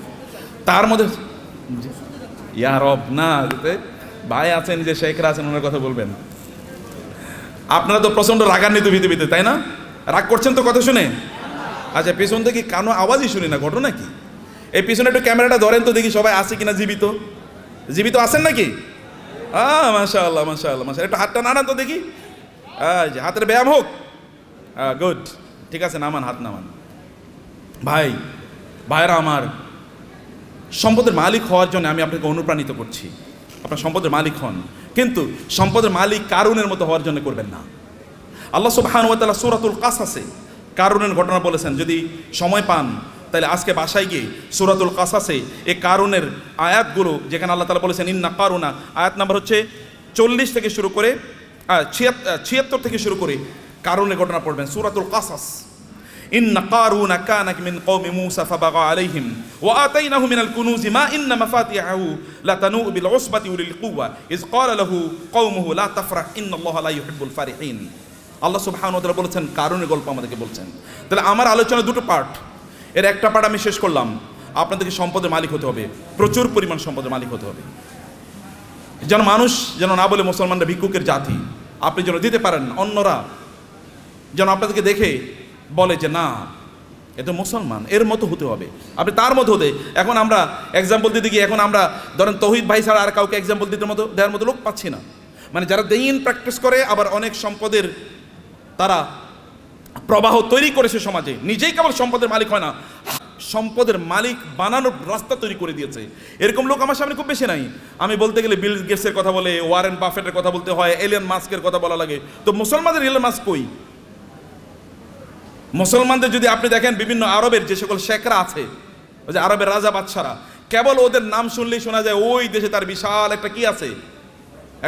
তার মধ্যে ইয়া রব না, ভাই আছেন যে শেখরা আছেন, ওনার কথা বলবেন। আপনারা তো প্রচন্ড রাগান্বিত পৃথিবীতে, তাই না? রাগ করছেন তো কথা শুনে? আচ্ছা, পেছন থেকে কানো আওয়াজই শুনি না, ঘটনা কি? এই পিছনে একটু ক্যামেরাটা ধরেন তো দেখি সবাই আছে কিনা জীবিত। জীবিত আছেন নাকি? মাশাআল্লাহ মাশাআল্লাহ মাশাআল্লাহ। একটু হাতটা নাড়ান তো দেখি, হাতের ব্যায়াম হোক। গুড, ঠিক আছে, নামান, হাত নামান। ভাইরা আমার, সম্পদের মালিক হওয়ার জন্য আমি আপনাকে অনুপ্রাণিত করছি। আপনার সম্পদের মালিক হন, কিন্তু সম্পদের মালিক কারুনের মতো হওয়ার জন্য করবেন না। আল্লাহ সুবহানাহু ওয়া তাআলা সূরাতুল কাসাসে কারুনের ঘটনা বলেছেন। যদি সময় পান তাহলে আজকে বাসায় গিয়ে সূরাতুল কাসাসে এই কারুনের আয়াতগুলো, যেখানে আল্লাহ তাআলা বলেছেন ইন্না কারুনা, আয়াত নাম্বার হচ্ছে 40 থেকে শুরু করে 76 থেকে শুরু করে কারুনের ঘটনা পড়বেন। সূরাতুল কাসাস। ইন্না কারুনা কানা মিন কওমি মূসা ফাবাগা আলাইহিম ওয়া আতাইনাহু মিনাল কুনুজি মা ইন্না মাফাতিহাহু লাতানু বিল উসবাতি উলিল কুওয়া ইয ক্বালা লাহু কওমুহু লা তাফরাহ ইন্নাল্লাহা লা ইউহিব্বুল ফারিহিন। আল্লাহ সুবহানাহু ওয়া তাআলা বলেছেন, কারুনের গল্প আমাদেরকে বলছেন। তাহলে আমার আলোচনা দুটো পার্ট, এর একটা পার্ট আমি শেষ করলাম। আপনাদেরকে সম্পদের মালিক হতে হবে, প্রচুর পরিমাণ সম্পদের মালিক হতে হবে, যেন মানুষ যেন না বলে মুসলমানরা ভিক্ষুকের জাতি। আপনি যেন দিতে পারেন, অন্যরা যেন আপনাদেরকে দেখে বলে যে না, এ তো মুসলমান, এর মতো হতে হবে, আপনি তার মতো হতে। এখন আমরা এক্সাম্পল দিতে গিয়ে এখন আমরা ধরেন তৌহিদ ভাই ছাড়া আর কাউকে এক্সাম্পল দেওয়ার মতো লোক পাচ্ছি না। মানে যারা দিন প্র্যাকটিস করে, আবার অনেক সম্পদের তারা প্রবাহ তৈরি করেছে সমাজে, নিজেই কেবল সম্পদের মালিক হয় না, সম্পদের মালিক বানানোর রাস্তা তৈরি করে দিয়েছে। এরকম লোক আমার সামনে খুব বেশি নাই। আমি বলতে গেলে বিল গেটসের কথা বলে, ওয়ারেন বাফেটের কথা বলতে হয়, এলিয়ন মাস্কের কথা বলা লাগে। তো মুসলমানদের এলিয়ন মাস্ক কই? মুসলমানদের যদি আপনি দেখেন বিভিন্ন আরবের যে সকল শেখরা আছে, ওই যে আরবের রাজা বাদশারা, কেবল ওদের নাম শুনলেই শোনা যায় ওই দেশে তার বিশাল একটা কি আছে,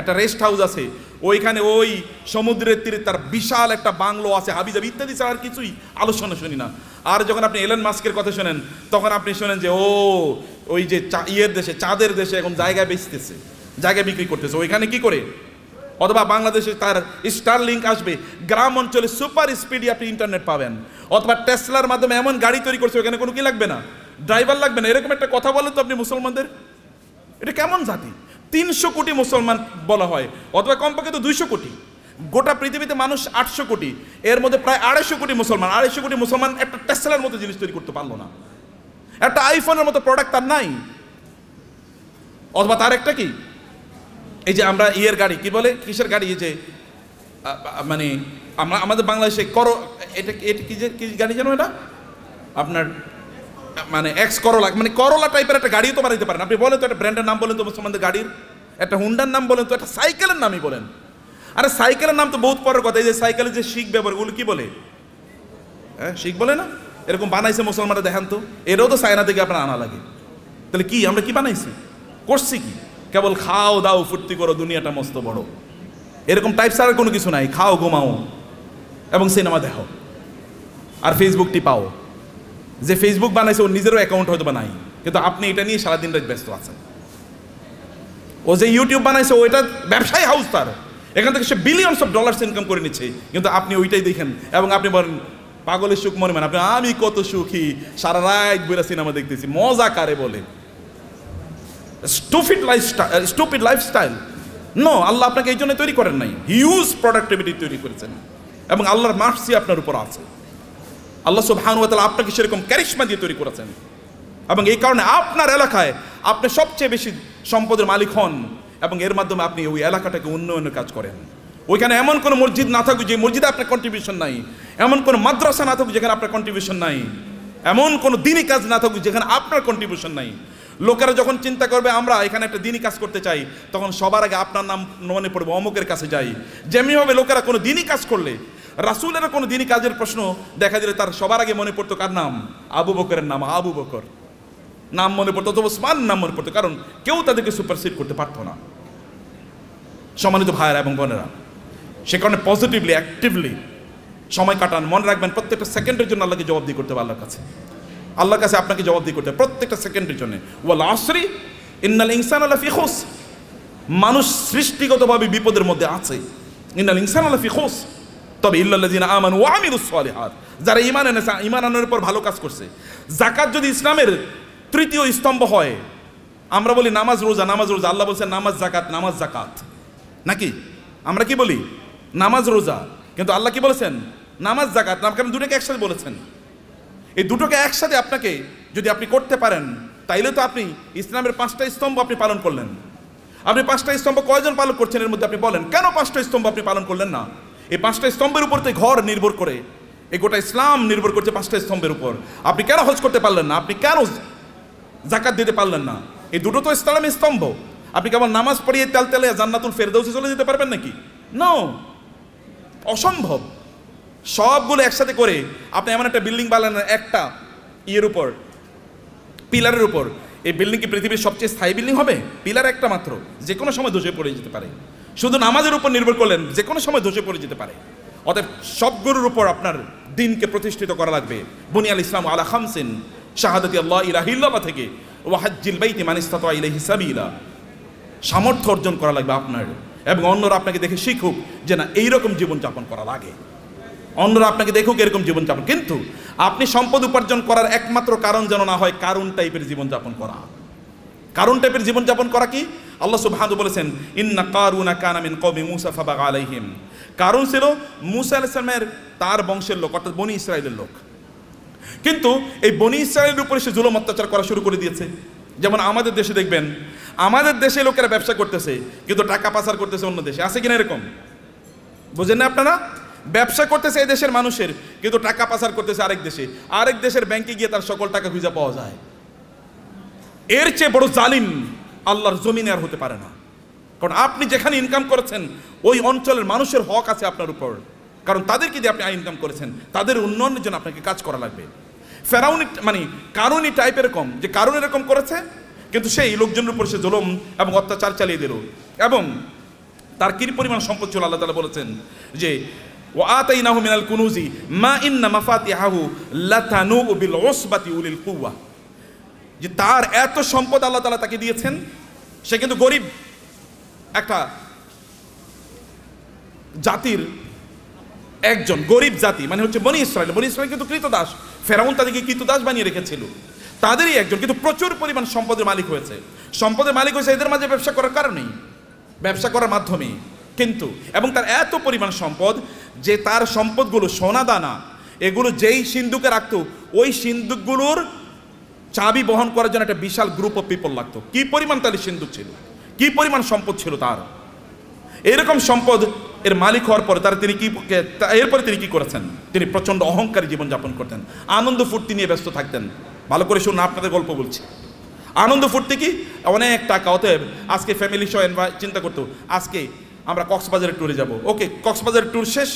একটা রেস্ট হাউস আছে, ওইখানে ওই সমুদ্রের তীরে তার বিশাল একটা বাংলো আছে, হাবিজাবি ইত্যাদি ছাড়া আর কিছুই আলোচনা শুনি না। আর যখন আপনি এলন মাস্কের কথা শোনেন, তখন আপনি শোনেন যে ও ওই যে ইয়ের দেশে, চাঁদের দেশে এখন জায়গায় বেচতেছে, জায়গা বিক্রি করতেছে, ওইখানে কি করে। অথবা বাংলাদেশে তার স্টার লিঙ্ক আসবে, গ্রাম অঞ্চলে সুপার স্পিডে আপনি ইন্টারনেট পাবেন। অথবা টেসলার মাধ্যমে এমন গাড়ি তৈরি করছে, ওখানে কোনো কি লাগবে না, ড্রাইভার লাগবে না। এরকম একটা কথা বলেন তো আপনি মুসলমানদের, এটা কেমন জাতি? 300 কোটি মুসলমান বলা হয়, অথবা কমপক্ষে তো 200 কোটি। গোটা পৃথিবীতে মানুষ 800 কোটি, এর মধ্যে প্রায় 250 কোটি মুসলমান। 250 কোটি মুসলমান একটা টেসলার মতো জিনিস তৈরি করতে পারলো না, একটা আইফোনের মতো প্রোডাক্ট তার নাই। অথবা তার একটা কি, এই যে আমরা ইয়ের গাড়ি কি বলে, কিসের গাড়ি, এই যে মানে আমরা আমাদের বাংলাদেশে এটা কি গাড়ি জানো, এটা আপনার মানে এক্স করোলা, মানে করোলা টাইপের একটা গাড়িও তো বানাইতে পারেন। আপনি বলেন তো একটা ব্র্যান্ডের নাম বলেন তো মুসলমানদের গাড়ির, একটা হুন্ডার নাম বলেন তো, একটা সাইকেলের নামই বলেন। আরে সাইকেলের নাম তো বহুত পরের কথা। এই যে সাইকেলের যে শিখ ব্যবহার, ওগুলো কি বলে, হ্যাঁ শিখ বলে না? এরকম বানাইছে মুসলমানরা, দেখান তো। এটাও তো চায়না থেকে আপনার আনা লাগে। তাহলে কি আমরা কি বানাইছি, করছি কি? কেবল খাও দাও ফুর্তি করো, দুনিয়াটা মস্ত বড়, এরকম টাইপ ছাড়া কোনো কিছু নাই। খাও ঘুমাও এবং সিনেমা দেখো আর ফেসবুক টিপাও। যে ফেসবুক বানাইছে ওর নিজেরও অ্যাকাউন্ট হয়তো বা নাই, কিন্তু আপনি এটা নিয়ে সারাদিন রাত ব্যস্ত আছেন। ও যে ইউটিউব বানাইছে, ওইটা ব্যবসায়ী হাউস তার, এখান থেকে সে বিলিয়নস অফ ডলার্স ইনকাম করে নিচ্ছে, কিন্তু আপনি ওইটাই দেখেন এবং আপনি বলেন পাগলের সুখ মনে মানে, আপনি আমি কত সুখী, সারা রাত বইরা সিনেমা দেখতেছি, মজা কারে বলে। Stupid lifestyle. নো, আল্লাহ আপনাকে এই জন্য তৈরি করেন নাই, হিউজ প্রোডাক্টিভিটি তৈরি করেছেন এবং আল্লাহর মার্সি আপনার উপর আছে। আল্লাহ সুবহানাহু ওয়া তাআলা আপনাকে সেরকম ক্যারিশমা দিয়ে তৈরি করেছেন এবং এই কারণে আপনার এলাকায় আপনি সবচেয়ে বেশি সম্পদের মালিক হন এবং এর মাধ্যমে আপনি ওই এলাকাটাকে উন্নয়নের কাজ করেন। ওইখানে এমন কোনো মসজিদ না থাকুক যে মসজিদে আপনার কন্ট্রিবিউশন নাই, এমন কোনো মাদ্রাসা না থাকুক যেখানে আপনার কন্ট্রিবিউশন নাই, এমন কোনো দিনী কাজ না থাকুক যেখানে আপনার কন্ট্রিবিউশন নাই। লোকেরা যখন চিন্তা করবে আমরা এখানে একটা দিনী কাজ করতে চাই, তখন সবার আগে আপনার নাম মনে পড়বে, অমুকের কাছে যাই। যেমনিভাবে লোকেরা কোনো দিনী কাজ করলে, রাসূলের কোনো দিনী কাজের প্রশ্ন দেখা দিলে তার সবার আগে মনে পড়তো কার নাম? আবু বকরের নাম, আবু বকর নাম মনে পড়তো, অথবা ওসমান নাম মনে পড়তো, কারণ কেউ তাদেরকে সুপারসিড করতে পারতো না। সম্মানিত ভাইয়েরা এবং বোনেরা, সে কারণে পজিটিভলি অ্যাক্টিভলি সময় কাটান। মনে রাখবেন প্রত্যেকটা সেকেন্ডের জন্য আল্লাহকে জবাবদিহি করতে হবে। আল্লাহর কাছে আপনাকে জবাবদিহি করতে হবে প্রত্যেকটা সেকেন্ডের জন্য। ওয়াল আসরি ইন্নাল ইনসানা লাফি খুস, মানুষ সৃষ্টিগতভাবে বিপদের মধ্যে আছে। ইন্নাল ইনসানা লাফি খুস, তবে ইল্লাল্লাযিনা আমানু ওয়া আমিলুস সালিহাত, যারা ঈমান এনেছে, ঈমান আনার পর ভালো কাজ করছে। যাকাত যদি ইসলামের তৃতীয় স্তম্ভ হয়, আমরা বলি নামাজ রোজা, নামাজ রোজা, আল্লাহ বলছেন নামাজ জাকাত, নামাজ জাকাত, নাকি আমরা কি বলি? নামাজ রোজা, কিন্তু আল্লাহ কি বলেছেন? নামাজ জাকাত। কারণ দুটোকে একসাথে বলেছেন। এই দুটোকে একসাথে আপনাকে যদি আপনি করতে পারেন, তাইলে তো আপনি ইসলামের 5টা স্তম্ভ আপনি পালন করলেন। আপনি 5টা স্তম্ভ কয়জন পালন করছেন এর মধ্যে আপনি বলেন, কেন 5টা স্তম্ভ আপনি পালন করলেন না? এই 5টা স্তম্ভের উপর তো ঘর নির্ভর করে, এই গোটা ইসলাম নির্ভর করছে 5টা স্তম্ভের উপর। আপনি কেন হজ করতে পারলেন না? আপনি কেন জাকাত দিতে পারলেন না? এই দুটো তো ইসলামের স্তম্ভ। আপনি কেবল নামাজ পড়িয়ে তেলে জান্নাতুল ফেরদাউসে চলে যেতে পারবেন নাকি? নো, অসম্ভব। সবগুলো একসাথে করে আপনি এমন একটা বিল্ডিং বানালেন একটা ইয়ের উপর, পিলারের উপর। এই বিল্ডিং কি পৃথিবীর সবচেয়ে স্থায়ী বিল্ডিং হবে? পিলার একটা মাত্র, যে কোনো সময় ধসে পড়ে যেতে পারে। শুধু নামাজের উপর নির্ভর করলেন, যে কোনো সময় ধসে পড়ে যেতে পারে। অতএব সবগুলোর উপর আপনার দিনকে প্রতিষ্ঠিত করা লাগবে। বুনিয়াল ইসলাম আলা খামসিন, শাহাদাতি আল্লাহ ইলাহা ইল্লাল্লাহ থেকে ওয়া হাজ্জিল বাইতি মান ইসতাতা ইলাইহি সাবিলা, সামর্থ্য অর্জন করা লাগবে আপনার, এবং অন্যরা আপনাকে দেখে শিখুক যে না এইরকম জীবনযাপন করা লাগে। অন্যরা আপনাকে দেখুক এরকম জীবনযাপন। কিন্তু আপনি সম্পদ উপার্জন করার একমাত্র কারণ যেন না হয় কারুন টাইপের জীবনযাপন করা। কারুন টাইপের জীবনযাপন করা কি? আল্লাহ সুবহানাহু বলেছেন ইন্না কারুনা কানা মিন কওমি মূসা ফাবাগা আলাইহিম। কারুন ছিল মূসা আলাইহিস সালামের তার বংশের লোক, অর্থাৎ বনি ইসরাইলের লোক। কিন্তু এই বনি ইসরায়েলের উপরে সে জুলুম অত্যাচার করা শুরু করে দিয়েছে। যেমন আমাদের দেশে দেখবেন, আমাদের দেশে লোকেরা ব্যবসা করতেছে কিন্তু টাকা পাচার করতেছে অন্য দেশে, আছে কিনা এরকম? বুঝেন না আপনারা? ব্যবসা করতেছে এই দেশের মানুষের, কিন্তু টাকা পাচার করতেছে আরেক দেশে, আরেক দেশের ব্যাংকে গিয়ে তার সকল টাকা খুঁজে পাওয়া যায়। এর চেয়ে বড় জালিম আল্লাহর জমিনে আর হতে পারে না। কারণ আপনি যেখানে ইনকাম করেছেন ওই অঞ্চলের মানুষের হক আছে আপনার উপর, কারণ তাদেরকে দিয়ে আপনি ইনকাম করেছেন, তাদের উন্নয়নের জন্য আপনাকে কাজ করা লাগবে। ফেরাউনি মানে কারুনি টাইপ এরকম, যে কারণ এরকম করেছে কিন্তু সেই লোকজনের উপর সে জুলুম এবং অত্যাচার চালিয়ে দিল, এবং তার কি পরিমাণ সম্পদ ছিল আল্লাহ তাআলা বলেছেন যে ওয়াতাইনাহু মিনাল কুনুজি মা ইন্না মাফাতিহাহু লাতানু বিল উসবাতি উলিল কুওয়া, যে তার এত সম্পদ আল্লাহ তাআলা তাকে দিয়েছেন, সে কিন্তু গরিব একটা জাতির একজন, গরিব জাতি মানে হচ্ছে বনি ইসরায়েল। বনি ইসরায়েল কিন্তু কৃতদাস, ফেরাউন তাদেরকে কৃতদাস বানিয়ে রেখেছিল, তাদেরই একজন, কিন্তু প্রচুর পরিমাণ সম্পদের মালিক হয়েছে। সম্পদের মালিক হয়েছে এদের মাঝে ব্যবসা করার কারণেই, ব্যবসা করার মাধ্যমে। কিন্তু এবং তার এত পরিমাণ সম্পদ যে তার সম্পদগুলো সোনা দানা এগুলো যেই সিন্ধুকে রাখতো, ওই সিন্ধুকগুলোর চাবি বহন করার জন্য একটা বিশাল গ্রুপ অফ পিপল লাগতো। কি পরিমাণ তার সিন্ধুক ছিল, কি পরিমাণ সম্পদ ছিল তার। এরকম সম্পদ এর মালিক হওয়ার পরে এরপরে তিনি কি করেছেন? তিনি প্রচণ্ড অহংকারী জীবনযাপন করতেন, আনন্দ ফুর্তি নিয়ে ব্যস্ত থাকতেন। ভালো করে শুনুন, আপনাদের গল্প বলছি। আনন্দ ফুর্তি কি? অনেক টাকা। অতএব আজকে ফ্যামিলি সহ চিন্তা করতো আজকে আমরা কক্সবাজারের ট্যুরে যাব। ওকে, কক্সবাজারের ট্যুর শেষ,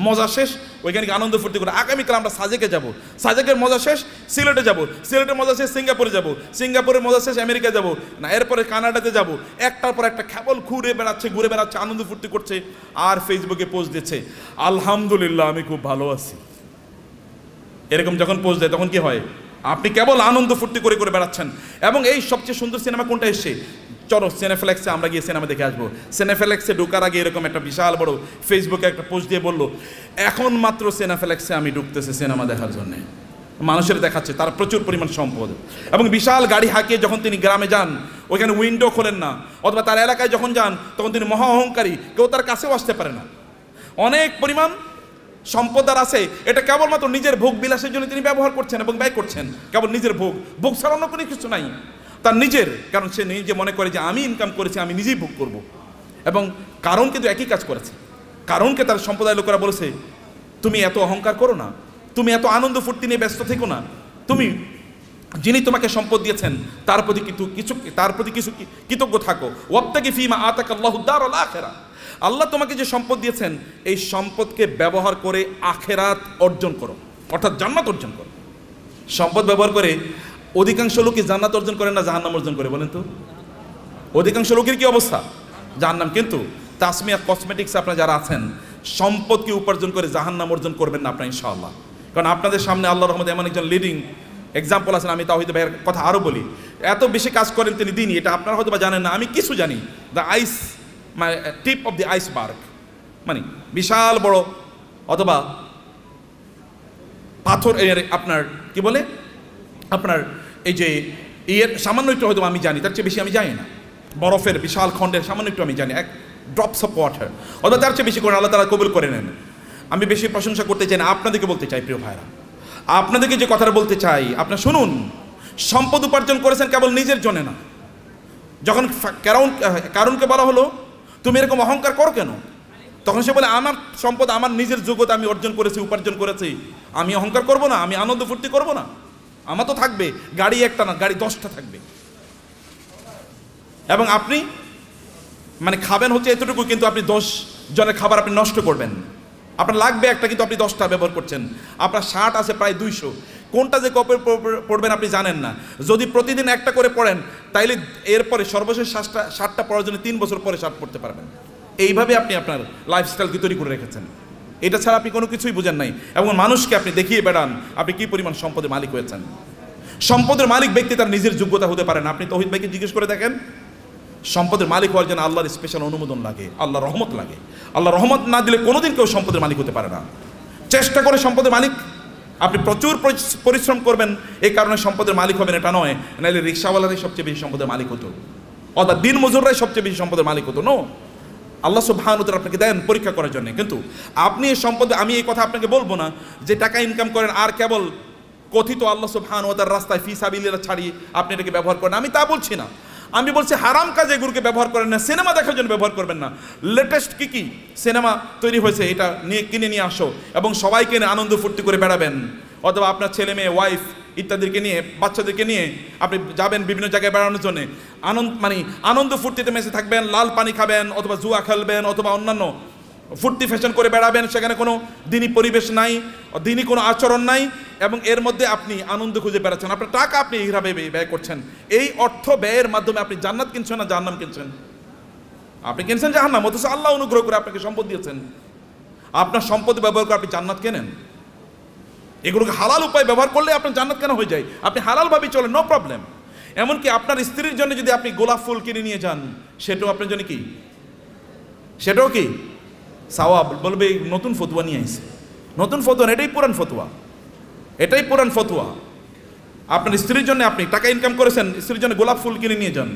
মজা শেষ, ওইখানে আনন্দ ফুর্তি করে আগামীকাল আমরা সাজেকে যাব, সাজেকের মজা শেষ সিলেটে যাব, সিলেটের মজা শেষ সিঙ্গাপুরে যাব, সিঙ্গাপুরের মজা শেষ আমেরিকা যাব, না এরপরে কানাডাতে যাব। একটার পর একটা কেবল ঘুরে বেড়াচ্ছে, আনন্দ ফুর্তি করছে, আর ফেসবুকে পোস্ট দিচ্ছে আলহামদুলিল্লাহ আমি খুব ভালো আছি। এরকম যখন পোস্ট দেয় তখন কি হয়? আপনি কেবল আনন্দ ফুর্তি করে করে বেড়াচ্ছেন। এবং এই সবচেয়ে সুন্দর সিনেমা কোনটা এসছে? চলো সিনেফ্লেক্সে আমরা গিয়ে সিনেমা দেখে আসবো। সিনেফ্লেক্সে ঢোকার আগে এরকম একটা বিশাল বড় ফেসবুকে একটা পোস্ট দিয়ে বললো এখন মাত্র সিনেফ্লেক্সে আমি ঢুকতেছি সিনেমা দেখার জন্যে। মানুষের দেখাচ্ছে তার প্রচুর পরিমাণ সম্পদ, এবং বিশাল গাড়ি হাঁকিয়ে যখন তিনি গ্রামে যান ওইখানে উইন্ডো খোলেন না, অথবা তার এলাকায় যখন যান তখন তিনি মহা অহংকারী, কেউ তার কাছেও আসতে পারে না। অনেক পরিমাণ সম্পদ আর আছে, এটা কেবলমাত্র নিজের ভোগ বিলাসের জন্য তিনি ব্যবহার করছেন এবং ব্যয় করছেন। কেবল নিজের ভোগ ছাড়া অন্য কোনো কিছু নাই তার নিজের, কারণ সে নিজে মনে করে যে আমি ইনকাম করেছি, আমি নিজেই ভোগ করব। এবং কারণ কিন্তু একই কাজ করেছে। কারণকে তার সম্প্রদায়ের লোকেরা বলেছে তুমি এত অহংকার করো না, তুমি এত আনন্দ ফুর্তি নিয়ে ব্যস্ত থেকো না, তুমি যিনি তোমাকে সম্পদ দিয়েছেন তার প্রতি কিছু কৃতজ্ঞ থাকো। ওয়াবতাগি ফীমা আতাকাল্লাহু দারুল আখিরাহ, আল্লাহ তোমাকে যে সম্পদ দিয়েছেন এই সম্পদকে ব্যবহার করে আখেরাত অর্জন করো, অর্থাৎ জান্নাত অর্জন করো। সম্পদ ব্যবহার করে অধিকাংশ লোকই জান্নাত অর্জন করে না, জাহান্নাম অর্জন করে। বলেন তো অধিকাংশ লোকের কি অবস্থা? জাহান্নাম। কিন্তু তাসমিয়া কসমেটিক্সে আপনারা যারা আছেন সম্পদকে উপার্জন করে জাহান্নাম অর্জন করবেন না আপনারা ইনশাআল্লাহ। কারণ আপনাদের সামনে আল্লাহর রহমতে এমন একজন লিডিং এক্সাম্পল আছেন। আমি তাওহীদ ভাইয়ের কথা আরও বলি, এত বেশি কাজ করেন তিনি দিনই, এটা আপনারা হয়তো বা জানেন না, আমি কিছু জানি। দ্য আইস মানে টিপ অফ দি আইসবার্গ, মানে বিশাল বড় অথবা পাথর আপনার কি বলে আপনার এই যে সামান্য একটু হয়তো আমি জানি, তার চেয়ে বেশি আমি জানি না। বরফের বিশাল খণ্ডের সামান্য একটু আমি জানি, এক ড্রপস অফ ওয়াটার, অথবা তার চেয়ে বেশি করে আল্লাহ তাআলা কবুল করে নেন। আমি বেশি প্রশংসা করতে চাই না, আপনাদেরকে বলতে চাই প্রিয় ভাইরা, আপনাদেরকে যে কথাটা বলতে চাই আপনারা শুনুন। সম্পদ উপার্জন করেছেন কেবল নিজের জন্য না। যখন কারণকে বলা হলো তুমি এরকম অহংকার করো কেন, তখন সে বলে আমার সম্পদ আমার নিজের যোগ্যতা আমি অর্জন করেছি, উপার্জন করেছি, আমি অহংকার করব না, আমি আনন্দ ফুর্তি করব না। আমার তো থাকবে গাড়ি একটা না, গাড়ি 10টা থাকবে, এবং আপনি মানে খাবেন হচ্ছে এতটুকু, কিন্তু আপনি 10 জনের খাবার আপনি নষ্ট করবেন। আপনার লাগবে একটা, কিন্তু আপনি 10টা ব্যবহার করছেন। আপনার শার্ট আছে প্রায় 200, কোনটা যে কবে পড়বেন আপনি জানেন না। যদি প্রতিদিন একটা করে পড়েন তাইলে এরপরে সর্বশেষ শার্টটা পরার জন্য 3 বছর পরে শার্ট পরতে পারবেন। এইভাবে আপনি আপনার লাইফস্টাইলকে তৈরি করে রেখেছেন। এটা ছাড়া আপনি কোনো কিছুই বুঝেন নাই, এবং মানুষকে আপনি দেখিয়ে বেড়ান আপনি কি পরিমাণ সম্পদের মালিক হয়েছেন। সম্পদের মালিক ব্যক্তি তার নিজের যোগ্যতা হতে পারে না। আপনি তাওহীদ ভাইকে জিজ্ঞেস করে দেখেন, সম্পদের মালিক হওয়ার জন্য আল্লাহর স্পেশাল অনুমোদন লাগে, আল্লাহর রহমত লাগে। আল্লাহ রহমত না দিলে কোনোদিন কেউ সম্পদের মালিক হতে পারে না। চেষ্টা করে সম্পদের মালিক, আপনি প্রচুর পরিশ্রম করবেন, এই কারণে সম্পদের মালিক হবেন এটা নয়। নাহলে রিক্সাওয়ালারাই সবচেয়ে বেশি সম্পদের মালিক হতো, অথবা দিন মজুররাই সবচেয়ে বেশি সম্পদের মালিক হতো। নো, আল্লাহ সুবহানাহু ওয়া তাআলা আপনাকে দেন পরীক্ষা করার জন্য। কিন্তু আপনি এই সম্পদ, আমি এই কথা আপনাকে বলবো না যে টাকা ইনকাম করেন আর কেবল কথিত আল্লাহ সুবহানাহু ওয়া তাআলার রাস্তায় ফি সাবিলিল্লাহ ছাড়িয়ে আপনি এটাকে ব্যবহার করেন, আমি তা বলছি না। আমি বলছি হারাম কাজে এগুলোকে ব্যবহার করেন না, সিনেমা দেখার জন্য ব্যবহার করবেন না। লেটেস্ট কি সিনেমা তৈরি হয়েছে এটা নিয়ে কিনে নিয়ে আসো এবং সবাইকে নিয়ে আনন্দ ফুর্তি করে বেড়াবেন, অথবা আপনার ছেলে মেয়ে ওয়াইফ ইত্যাদিকে নিয়ে বাচ্চাদেরকে নিয়ে আপনি যাবেন বিভিন্ন জায়গায় বেড়ানোর জন্য, আনন্দ ফুর্তিতে মেশে থাকবেন, লাল পানি খাবেন অথবা জুয়া খেলবেন অথবা অন্যান্য ফুর্তি ফ্যাশন করে বেড়াবেন, সেখানে কোনো দিনী পরিবেশ নাই, দিনী কোনো আচরণ নাই এবং এর মধ্যে আপনি আনন্দ খুঁজে বেড়াচ্ছেন, আপনার টাকা আপনি এইভাবে ব্যয় করছেন। এই অর্থ ব্যয়ের মাধ্যমে আপনি জান্নাত কিনছেন না জাহান্নাম কিনছেন? আপনি কিনছেন জাহান্নাম, অথচ আল্লাহ অনুগ্রহ করে আপনাকে সম্পদ দিয়েছেন। আপনার সম্পদ ব্যবহার করে আপনি জান্নাত কেনেন। এগুলোকে হালাল উপায় ব্যবহার করলে আপনার জান্নাত কেন হয়ে যায়? আপনি হালালভাবেই চলেন, নো প্রবলেম। এমনকি আপনার স্ত্রীর জন্য যদি আপনি গোলাপ ফুল কিনে নিয়ে যান, সেটাও আপনার জন্য কি, সেটাও কি সাওয়াব। বলবে নতুন ফতুয়া নিয়ে আসছে, নতুন ফতুয়া, এটাই পুরান ফতুয়া, এটাই পুরান ফতুয়া। আপনার স্ত্রীর জন্য আপনি টাকা ইনকাম করেছেন, স্ত্রীর জন্য গোলাপ ফুল কিনে নিয়ে যান,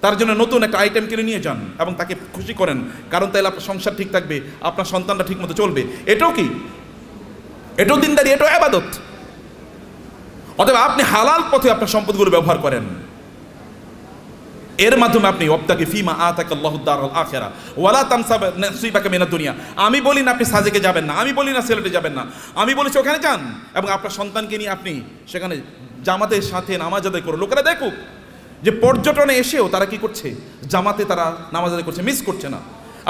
তার জন্য নতুন একটা আইটেম কিনে নিয়ে যান এবং তাকে খুশি করেন, কারণ তাইলে আপনার সংসার ঠিক থাকবে, আপনার সন্তানটা ঠিক মতো চলবে। এটাও কি, এটাও দিনদারি, এটাও ইবাদত। অতএব আপনি হালাল পথে আপনার সম্পদগুলো ব্যবহার করেন, এর মাধ্যমে আপনি ওয়াবতাগি ফীমা আতাকাল্লাহু দারাল আখিরা ওয়ালা তানসা নাসিবাকা মিনাদ দুনিয়া। আমি বলি না আপনি সাজেকে যাবেন না, আমি বলি না সিলেটে যাবেন না, আমি বলেছি ওখানে যান এবং আপনার সন্তানকে নিয়ে আপনি সেখানে জামাতের সাথে নামাজ আদায় করুন। লোকেরা দেখুক যে পর্যটনে এসেও তারা কি করছে, জামাতে তারা নামাজ আদায় করছে, মিস করছে না।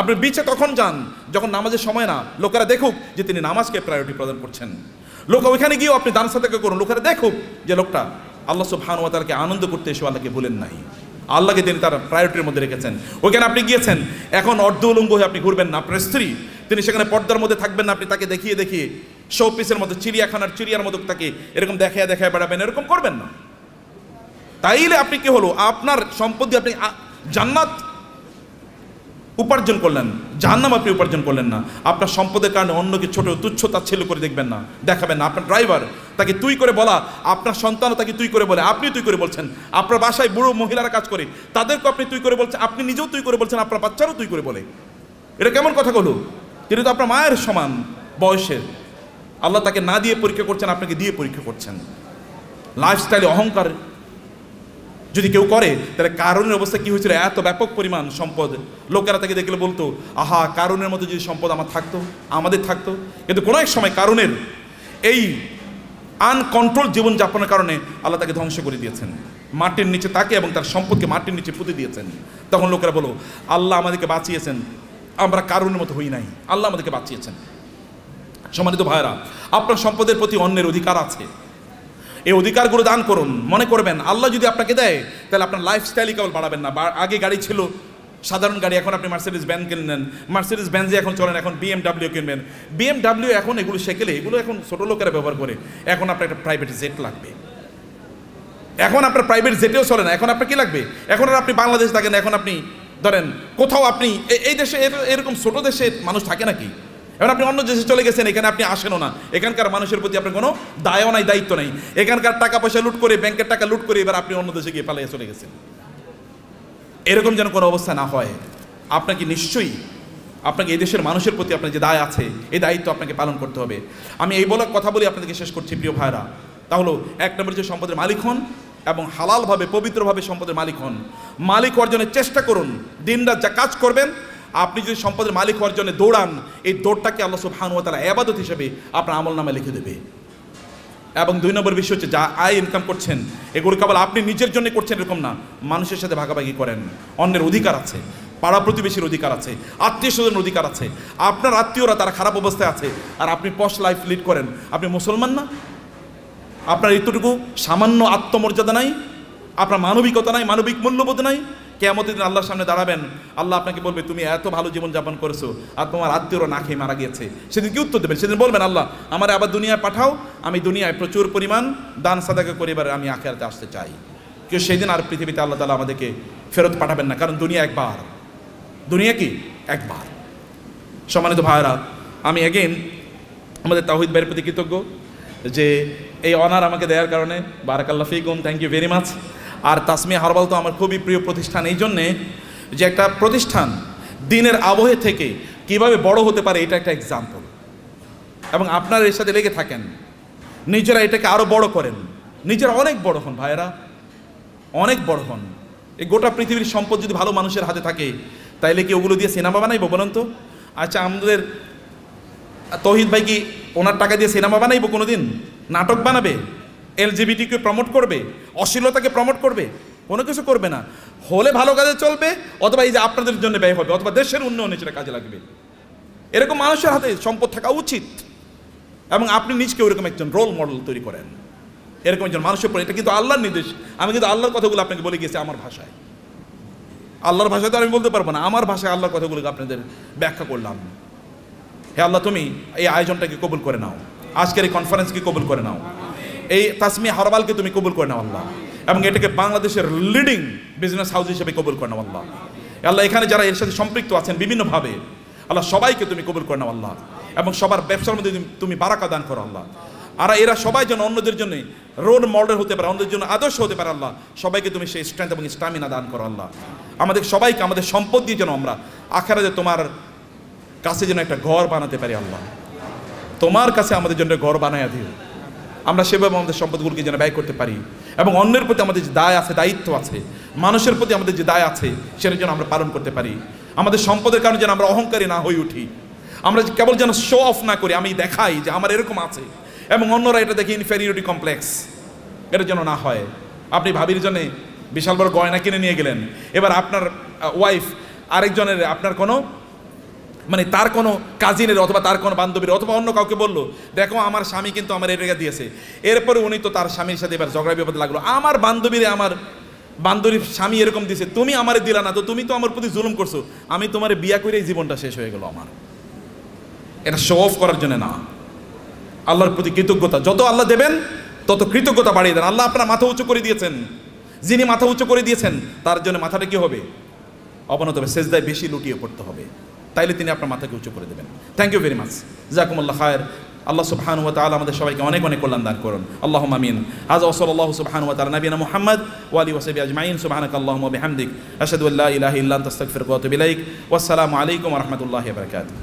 আপনি বিচে তখন যান যখন নামাজের সময় না, লোকেরা দেখুক যে তিনি নামাজকে প্রায়োরিটি প্রদান করছেন। লোক ওইখানে গিয়েও আপনি দান সাদাকা করুন, লোকেরা দেখুক যে লোকটা আল্লাহ সুবহানাহু ওয়া তাআলাকে আনন্দ করতে এসে আল্লাহকে ভুলেন নাই, আল্লাহকে তিনি তার প্রায়োরিটির মধ্যে রেখেছেন। ওইখানে আপনি গিয়েছেন, এখন অর্ধ উলঙ্গ হয়ে আপনি ঘুরবেন না। আপনার স্ত্রী তিনি সেখানে পর্দার মধ্যে থাকবেন না, আপনি তাকে দেখিয়ে দেখিয়ে শো পিসের মতো চিড়িয়াখানার চিড়িয়ার মতো তাকে এরকম দেখায় দেখায় বেড়াবেন, এরকম করবেন না। তাইলে আপনি কি হলো, আপনার সম্পত্তি আপনি জান্নাত উপার্জন করলেন, জাহান্নাম আপনি উপার্জন করলেন না। আপনার সম্পদের কারণে অন্যকে ছোট তুচ্ছ তাচ্ছিল্য করে দেখবেন না, দেখাবেন না। আপনার ড্রাইভার তাকে তুই করে বলা, আপনার সন্তানও তাকে তুই করে বলে, আপনি তুই করে বলছেন। আপনার বাসায় বুড়ো মহিলারা কাজ করে, তাদেরকে আপনি তুই করে বলছেন, আপনি নিজেও তুই করে বলছেন, আপনার বাচ্চারও তুই করে বলে। এটা কেমন কথা হলো? তিনি তো আপনার মায়ের সমান বয়সের, আল্লাহ তাকে না দিয়ে পরীক্ষা করছেন, আপনাকে দিয়ে পরীক্ষা করছেন। লাইফস্টাইলে অহংকার যদি কেউ করে, তাহলে কারুনের অবস্থা কি হয়েছিল? এত ব্যাপক পরিমাণ সম্পদ, লোকেরা তাকে দেখলে বলতো আহা, কারুনের মতো যদি সম্পদ আমার থাকতো, আমাদের থাকতো। কিন্তু কোনো এক সময় কারুনের এই আনকন্ট্রোল জীবনযাপনের কারণে আল্লাহ তাকে ধ্বংস করে দিয়েছেন, মাটির নিচে তাকে এবং তার সম্পদকে মাটির নিচে পুঁতে দিয়েছেন। তখন লোকেরা বলো আল্লাহ আমাদেরকে বাঁচিয়েছেন, আমরা কারুনের মতো হই নাই, আল্লাহ আমাদেরকে বাঁচিয়েছেন। সম্মানিত ভাইরা, আপনার সম্পদের প্রতি অন্যের অধিকার আছে, এই অধিকারগুলো দান করুন। মনে করবেন আল্লাহ যদি আপনাকে দেয়, তাহলে আপনার লাইফস্টাইলই কেবল বাড়াবেন না। আগে গাড়ি ছিল সাধারণ গাড়ি, এখন আপনি মার্সিডিজ ব্যান কিনলেন, মার্সিডিজ ব্যানজে এখন চলেন, এখন BMW কিনবেন। BMW এখন এগুলো সেকেলে, এগুলো এখন ছোটো লোকেরা ব্যবহার করে। এখন আপনার একটা প্রাইভেট জেট লাগবে, এখন আপনার প্রাইভেট জেটেও চলে না। এখন আপনার কি লাগবে? এখন আর আপনি বাংলাদেশ থাকেন, এখন আপনি ধরেন কোথাও আপনি এই দেশে এরকম ছোটো দেশে মানুষ থাকে নাকি? এখন আপনি অন্য দেশে চলে গেছেন, এখানে আপনি আসেনও না, এখানকার মানুষের প্রতি আপনার কোনো দায়ও নাই, দায়িত্ব নেই। এখানকার টাকা পয়সা লুট করে, ব্যাংকের টাকা লুট করে এবার আপনি অন্য দেশে গিয়ে পালিয়ে চলে গেছেন। এরকম যেন কোনো অবস্থা না হয়। আপনাকে নিশ্চয়ই আপনাকে এই দেশের মানুষের প্রতি আপনার যে দায় আছে, এই দায়িত্ব আপনাকে পালন করতে হবে। আমি এই বলার কথা বলি আপনাদেরকে শেষ করছি প্রিয় ভাইরা। তাহলে এক নম্বর যে সম্পদের মালিক হন এবং হালালভাবে পবিত্রভাবে সম্পদের মালিক হন। মালিক অর্জনের চেষ্টা করুন, দিনরাত যা কাজ করবেন। আপনি যদি সম্পদের মালিক হওয়ার জন্য দৌড়ান, এই দৌড়টাকে আল্লাহ সুবহানাহু ওয়া তাআলা ইবাদত হিসেবে আপনার আমলনামায় লিখে দেবে। এবং দুই নম্বর বিষয় হচ্ছে, যা আয় ইনকাম করছেন এগুলো কেবল আপনি নিজের জন্য করছেন এরকম না, মানুষের সাথে ভাগাভাগি করেন। অন্যের অধিকার আছে, পাড়া প্রতিবেশীর অধিকার আছে, আত্মীয় স্বজনের অধিকার আছে। আপনার আত্মীয়রা তারা খারাপ অবস্থায় আছে আর আপনি পশ লাইফ লিড করেন, আপনি মুসলমান না? আপনার এতটুকু সামান্য আত্মমর্যাদা নাই, আপনার মানবিকতা নাই, মানবিক মূল্যবোধ নাই। কিয়ামতের দিন আল্লাহর সামনে দাঁড়াবেন, আল্লাহ আপনাকে বলবে তুমি এত ভালো জীবনযাপন করেছো আর তোমার আত্মীয়রা না খেয়ে মারা গিয়েছে। সেদিন কি উত্তর দেবেন? সেদিন বলবেন আল্লাহ আমার আবার দুনিয়ায় পাঠাও, আমি দুনিয়ায় প্রচুর পরিমাণ দান সাদাকা করে এবার আমি আখিরাতে আসতে চাই। কেউ সেই দিন আর পৃথিবীতে আল্লাহ তাআলা আমাদেরকে ফেরত পাঠাবেন না, কারণ দুনিয়া একবার, দুনিয়া কি একবার। সম্মানিত ভাইরা, আমি এগেইন আমাদের তাওহীদ ভাইয়ের প্রতি কৃতজ্ঞ যে এই অনার আমাকে দেওয়ার কারণে। বারাকাল্লাহ ফিকুম, থ্যাংক ইউ ভেরি মাচ। আর তাসমিয়া হার্বাল তো আমার খুবই প্রিয় প্রতিষ্ঠান, এই জন্যে যে একটা প্রতিষ্ঠান দিনের আবহে থেকে কিভাবে বড় হতে পারে এটা একটা এক্সাম্পল। এবং আপনারা এর সাথে লেগে থাকেন, নিজেরা এটাকে আরো বড় করেন, নিজেরা অনেক বড় হন ভাইয়েরা, অনেক বড় হন। এই গোটা পৃথিবীর সম্পদ যদি ভালো মানুষের হাতে থাকে তাইলে কি ওগুলো দিয়ে সিনেমা বানাইবো বলুন তো? আচ্ছা, আমাদের তৌহিদ ভাই কি ওনার টাকা দিয়ে সিনেমা বানাইবো কোনোদিন? নাটক বানাবে? এলজিবিটিকে প্রমোট করবে? অশ্লীলতাকে প্রমোট করবে? কোনো কিছু করবে না। হলে ভালো কাজে চলবে, অথবা এই যে আপনাদের জন্য ব্যয় হবে, অথবা দেশের উন্নয়নে সেটা কাজে লাগবে। এরকম মানুষের হাতে সম্পদ থাকা উচিত, এবং আপনি নিজকে ওইরকম একজন রোল মডেল তৈরি করেন, এরকম একজন মানুষের পরে। এটা কিন্তু আল্লাহর নির্দেশ। আমি কিন্তু আল্লাহর কথাগুলো আপনাকে বলে গেছি আমার ভাষায়, আল্লাহর ভাষায় তো আমি বলতে পারবো না, আমার ভাষায় আল্লাহর কথাগুলোকে আপনাদের ব্যাখ্যা করলাম। হে আল্লাহ, তুমি এই আয়োজনটাকে কবুল করে নাও, আজকের এই কনফারেন্সকে কবুল করে নাও, এই তাসমিয়া হারবালকে তুমি কবুল করে নাও আল্লাহ, এবং এটাকে বাংলাদেশের লিডিং বিজনেস হাউস হিসেবে কবুল করে নাও আল্লাহ। আল্লাহ, এখানে যারা এর সাথে সম্পৃক্ত আছেন বিভিন্নভাবে, আল্লাহ সবাইকে তুমি কবুল করে নাও আল্লাহ, এবং সবার ব্যবসার মধ্যে তুমি বারাকা দান করো আল্লাহ। আর এরা সবাই যেন অন্যদের জন্য রোল মডেল হতে পারে, অন্যদের জন্য আদর্শ হতে পারে আল্লাহ। সবাইকে তুমি সেই স্ট্রেংথ এবং স্টামিনা দান করো আল্লাহ। আমাদের সবাইকে আমাদের সম্পদ দিয়ে যেন আমরা আখিরাতে তোমার কাছে যেন একটা ঘর বানাতে পারি আল্লাহ। তোমার কাছে আমাদের জন্য ঘর বানায়া দিও, আমরা সেভাবে আমাদের সম্পদগুলোকে যেন ব্যয় করতে পারি, এবং অন্যের প্রতি আমাদের যে দায় আছে, দায়িত্ব আছে, মানুষের প্রতি আমাদের যে দায় আছে, সেটা যেন আমরা পালন করতে পারি। আমাদের সম্পদের কারণে যেন আমরা অহংকারী না হয়ে উঠি, আমরা কেবল যেন শো অফ না করি, আমি দেখাই যে আমার এরকম আছে এবং অন্যরা এটা দেখে ইনফেরিয়রিটি কমপ্লেক্স, এটা যেন না হয়। আপনি ভাবির জন্য বিশাল বড় গয়না কিনে নিয়ে গেলেন, এবার আপনার ওয়াইফ আরেকজনের, আপনার কোনো মানে তার কোনো কাজিনের অথবা তার কোনো বান্ধবীর অথবা অন্য কাউকে বললো, দেখো আমার স্বামী কিন্তু আমার এই টাকা দিয়েছে। এরপরে উনি তো তার স্বামীর সাথে এবার ঝগড়া বিপদ লাগলো, আমার বান্ধবীর স্বামী এরকম দিয়েছে, তুমি আমারে দিলা না, তো তুমি তো আমার প্রতি জুলুম করছো, আমি তোমার বিয়া করে এই জীবনটা শেষ হয়ে গেল আমার। এটা শো অফ করার জন্য না, আল্লাহর প্রতি কৃতজ্ঞতা। যত আল্লাহ দেবেন তত কৃতজ্ঞতা বাড়িয়ে দেন। আল্লাহ আপনার মাথা উঁচু করে দিয়েছেন, যিনি মাথা উঁচু করে দিয়েছেন তার জন্য মাথাটা কি হবে? অবনত হবে, সেজদায় বেশি লুটিয়ে পড়তে হবে, তাইলে তিনি আপনার মাথাকে উঁচু করে দেবেন। থ্যাংক ইউ ভেরি মাচ, জাযাকুমুল্লাহ খায়র। আল্লাহ সুবহানাহু ওয়া তাআলা আমাদের সবাইকে অনেক অনেক কল্যাণ দান করুন, আল্লাহুম্মা আমিন। হাযা ওয়া সাল্লাল্লাহু সুবহানাহু ওয়া তাআলা নবিয়ানা মুহাম্মদ ওয়া আলিহি ওয়া সাহবিহি আজমাইন। সুবহানাকাল্লাহুম্মা ওয়া বিহামদিক, আশহাদু আল্লা ইলাহা ইল্লা আনতা আস্তাগফিরুকা ওয়া আতুবু ইলাইক। ওয়াসসালামু আলাইকুম ওয়া রাহমাতুল্লাহি ওয়া বারাকাতুহু।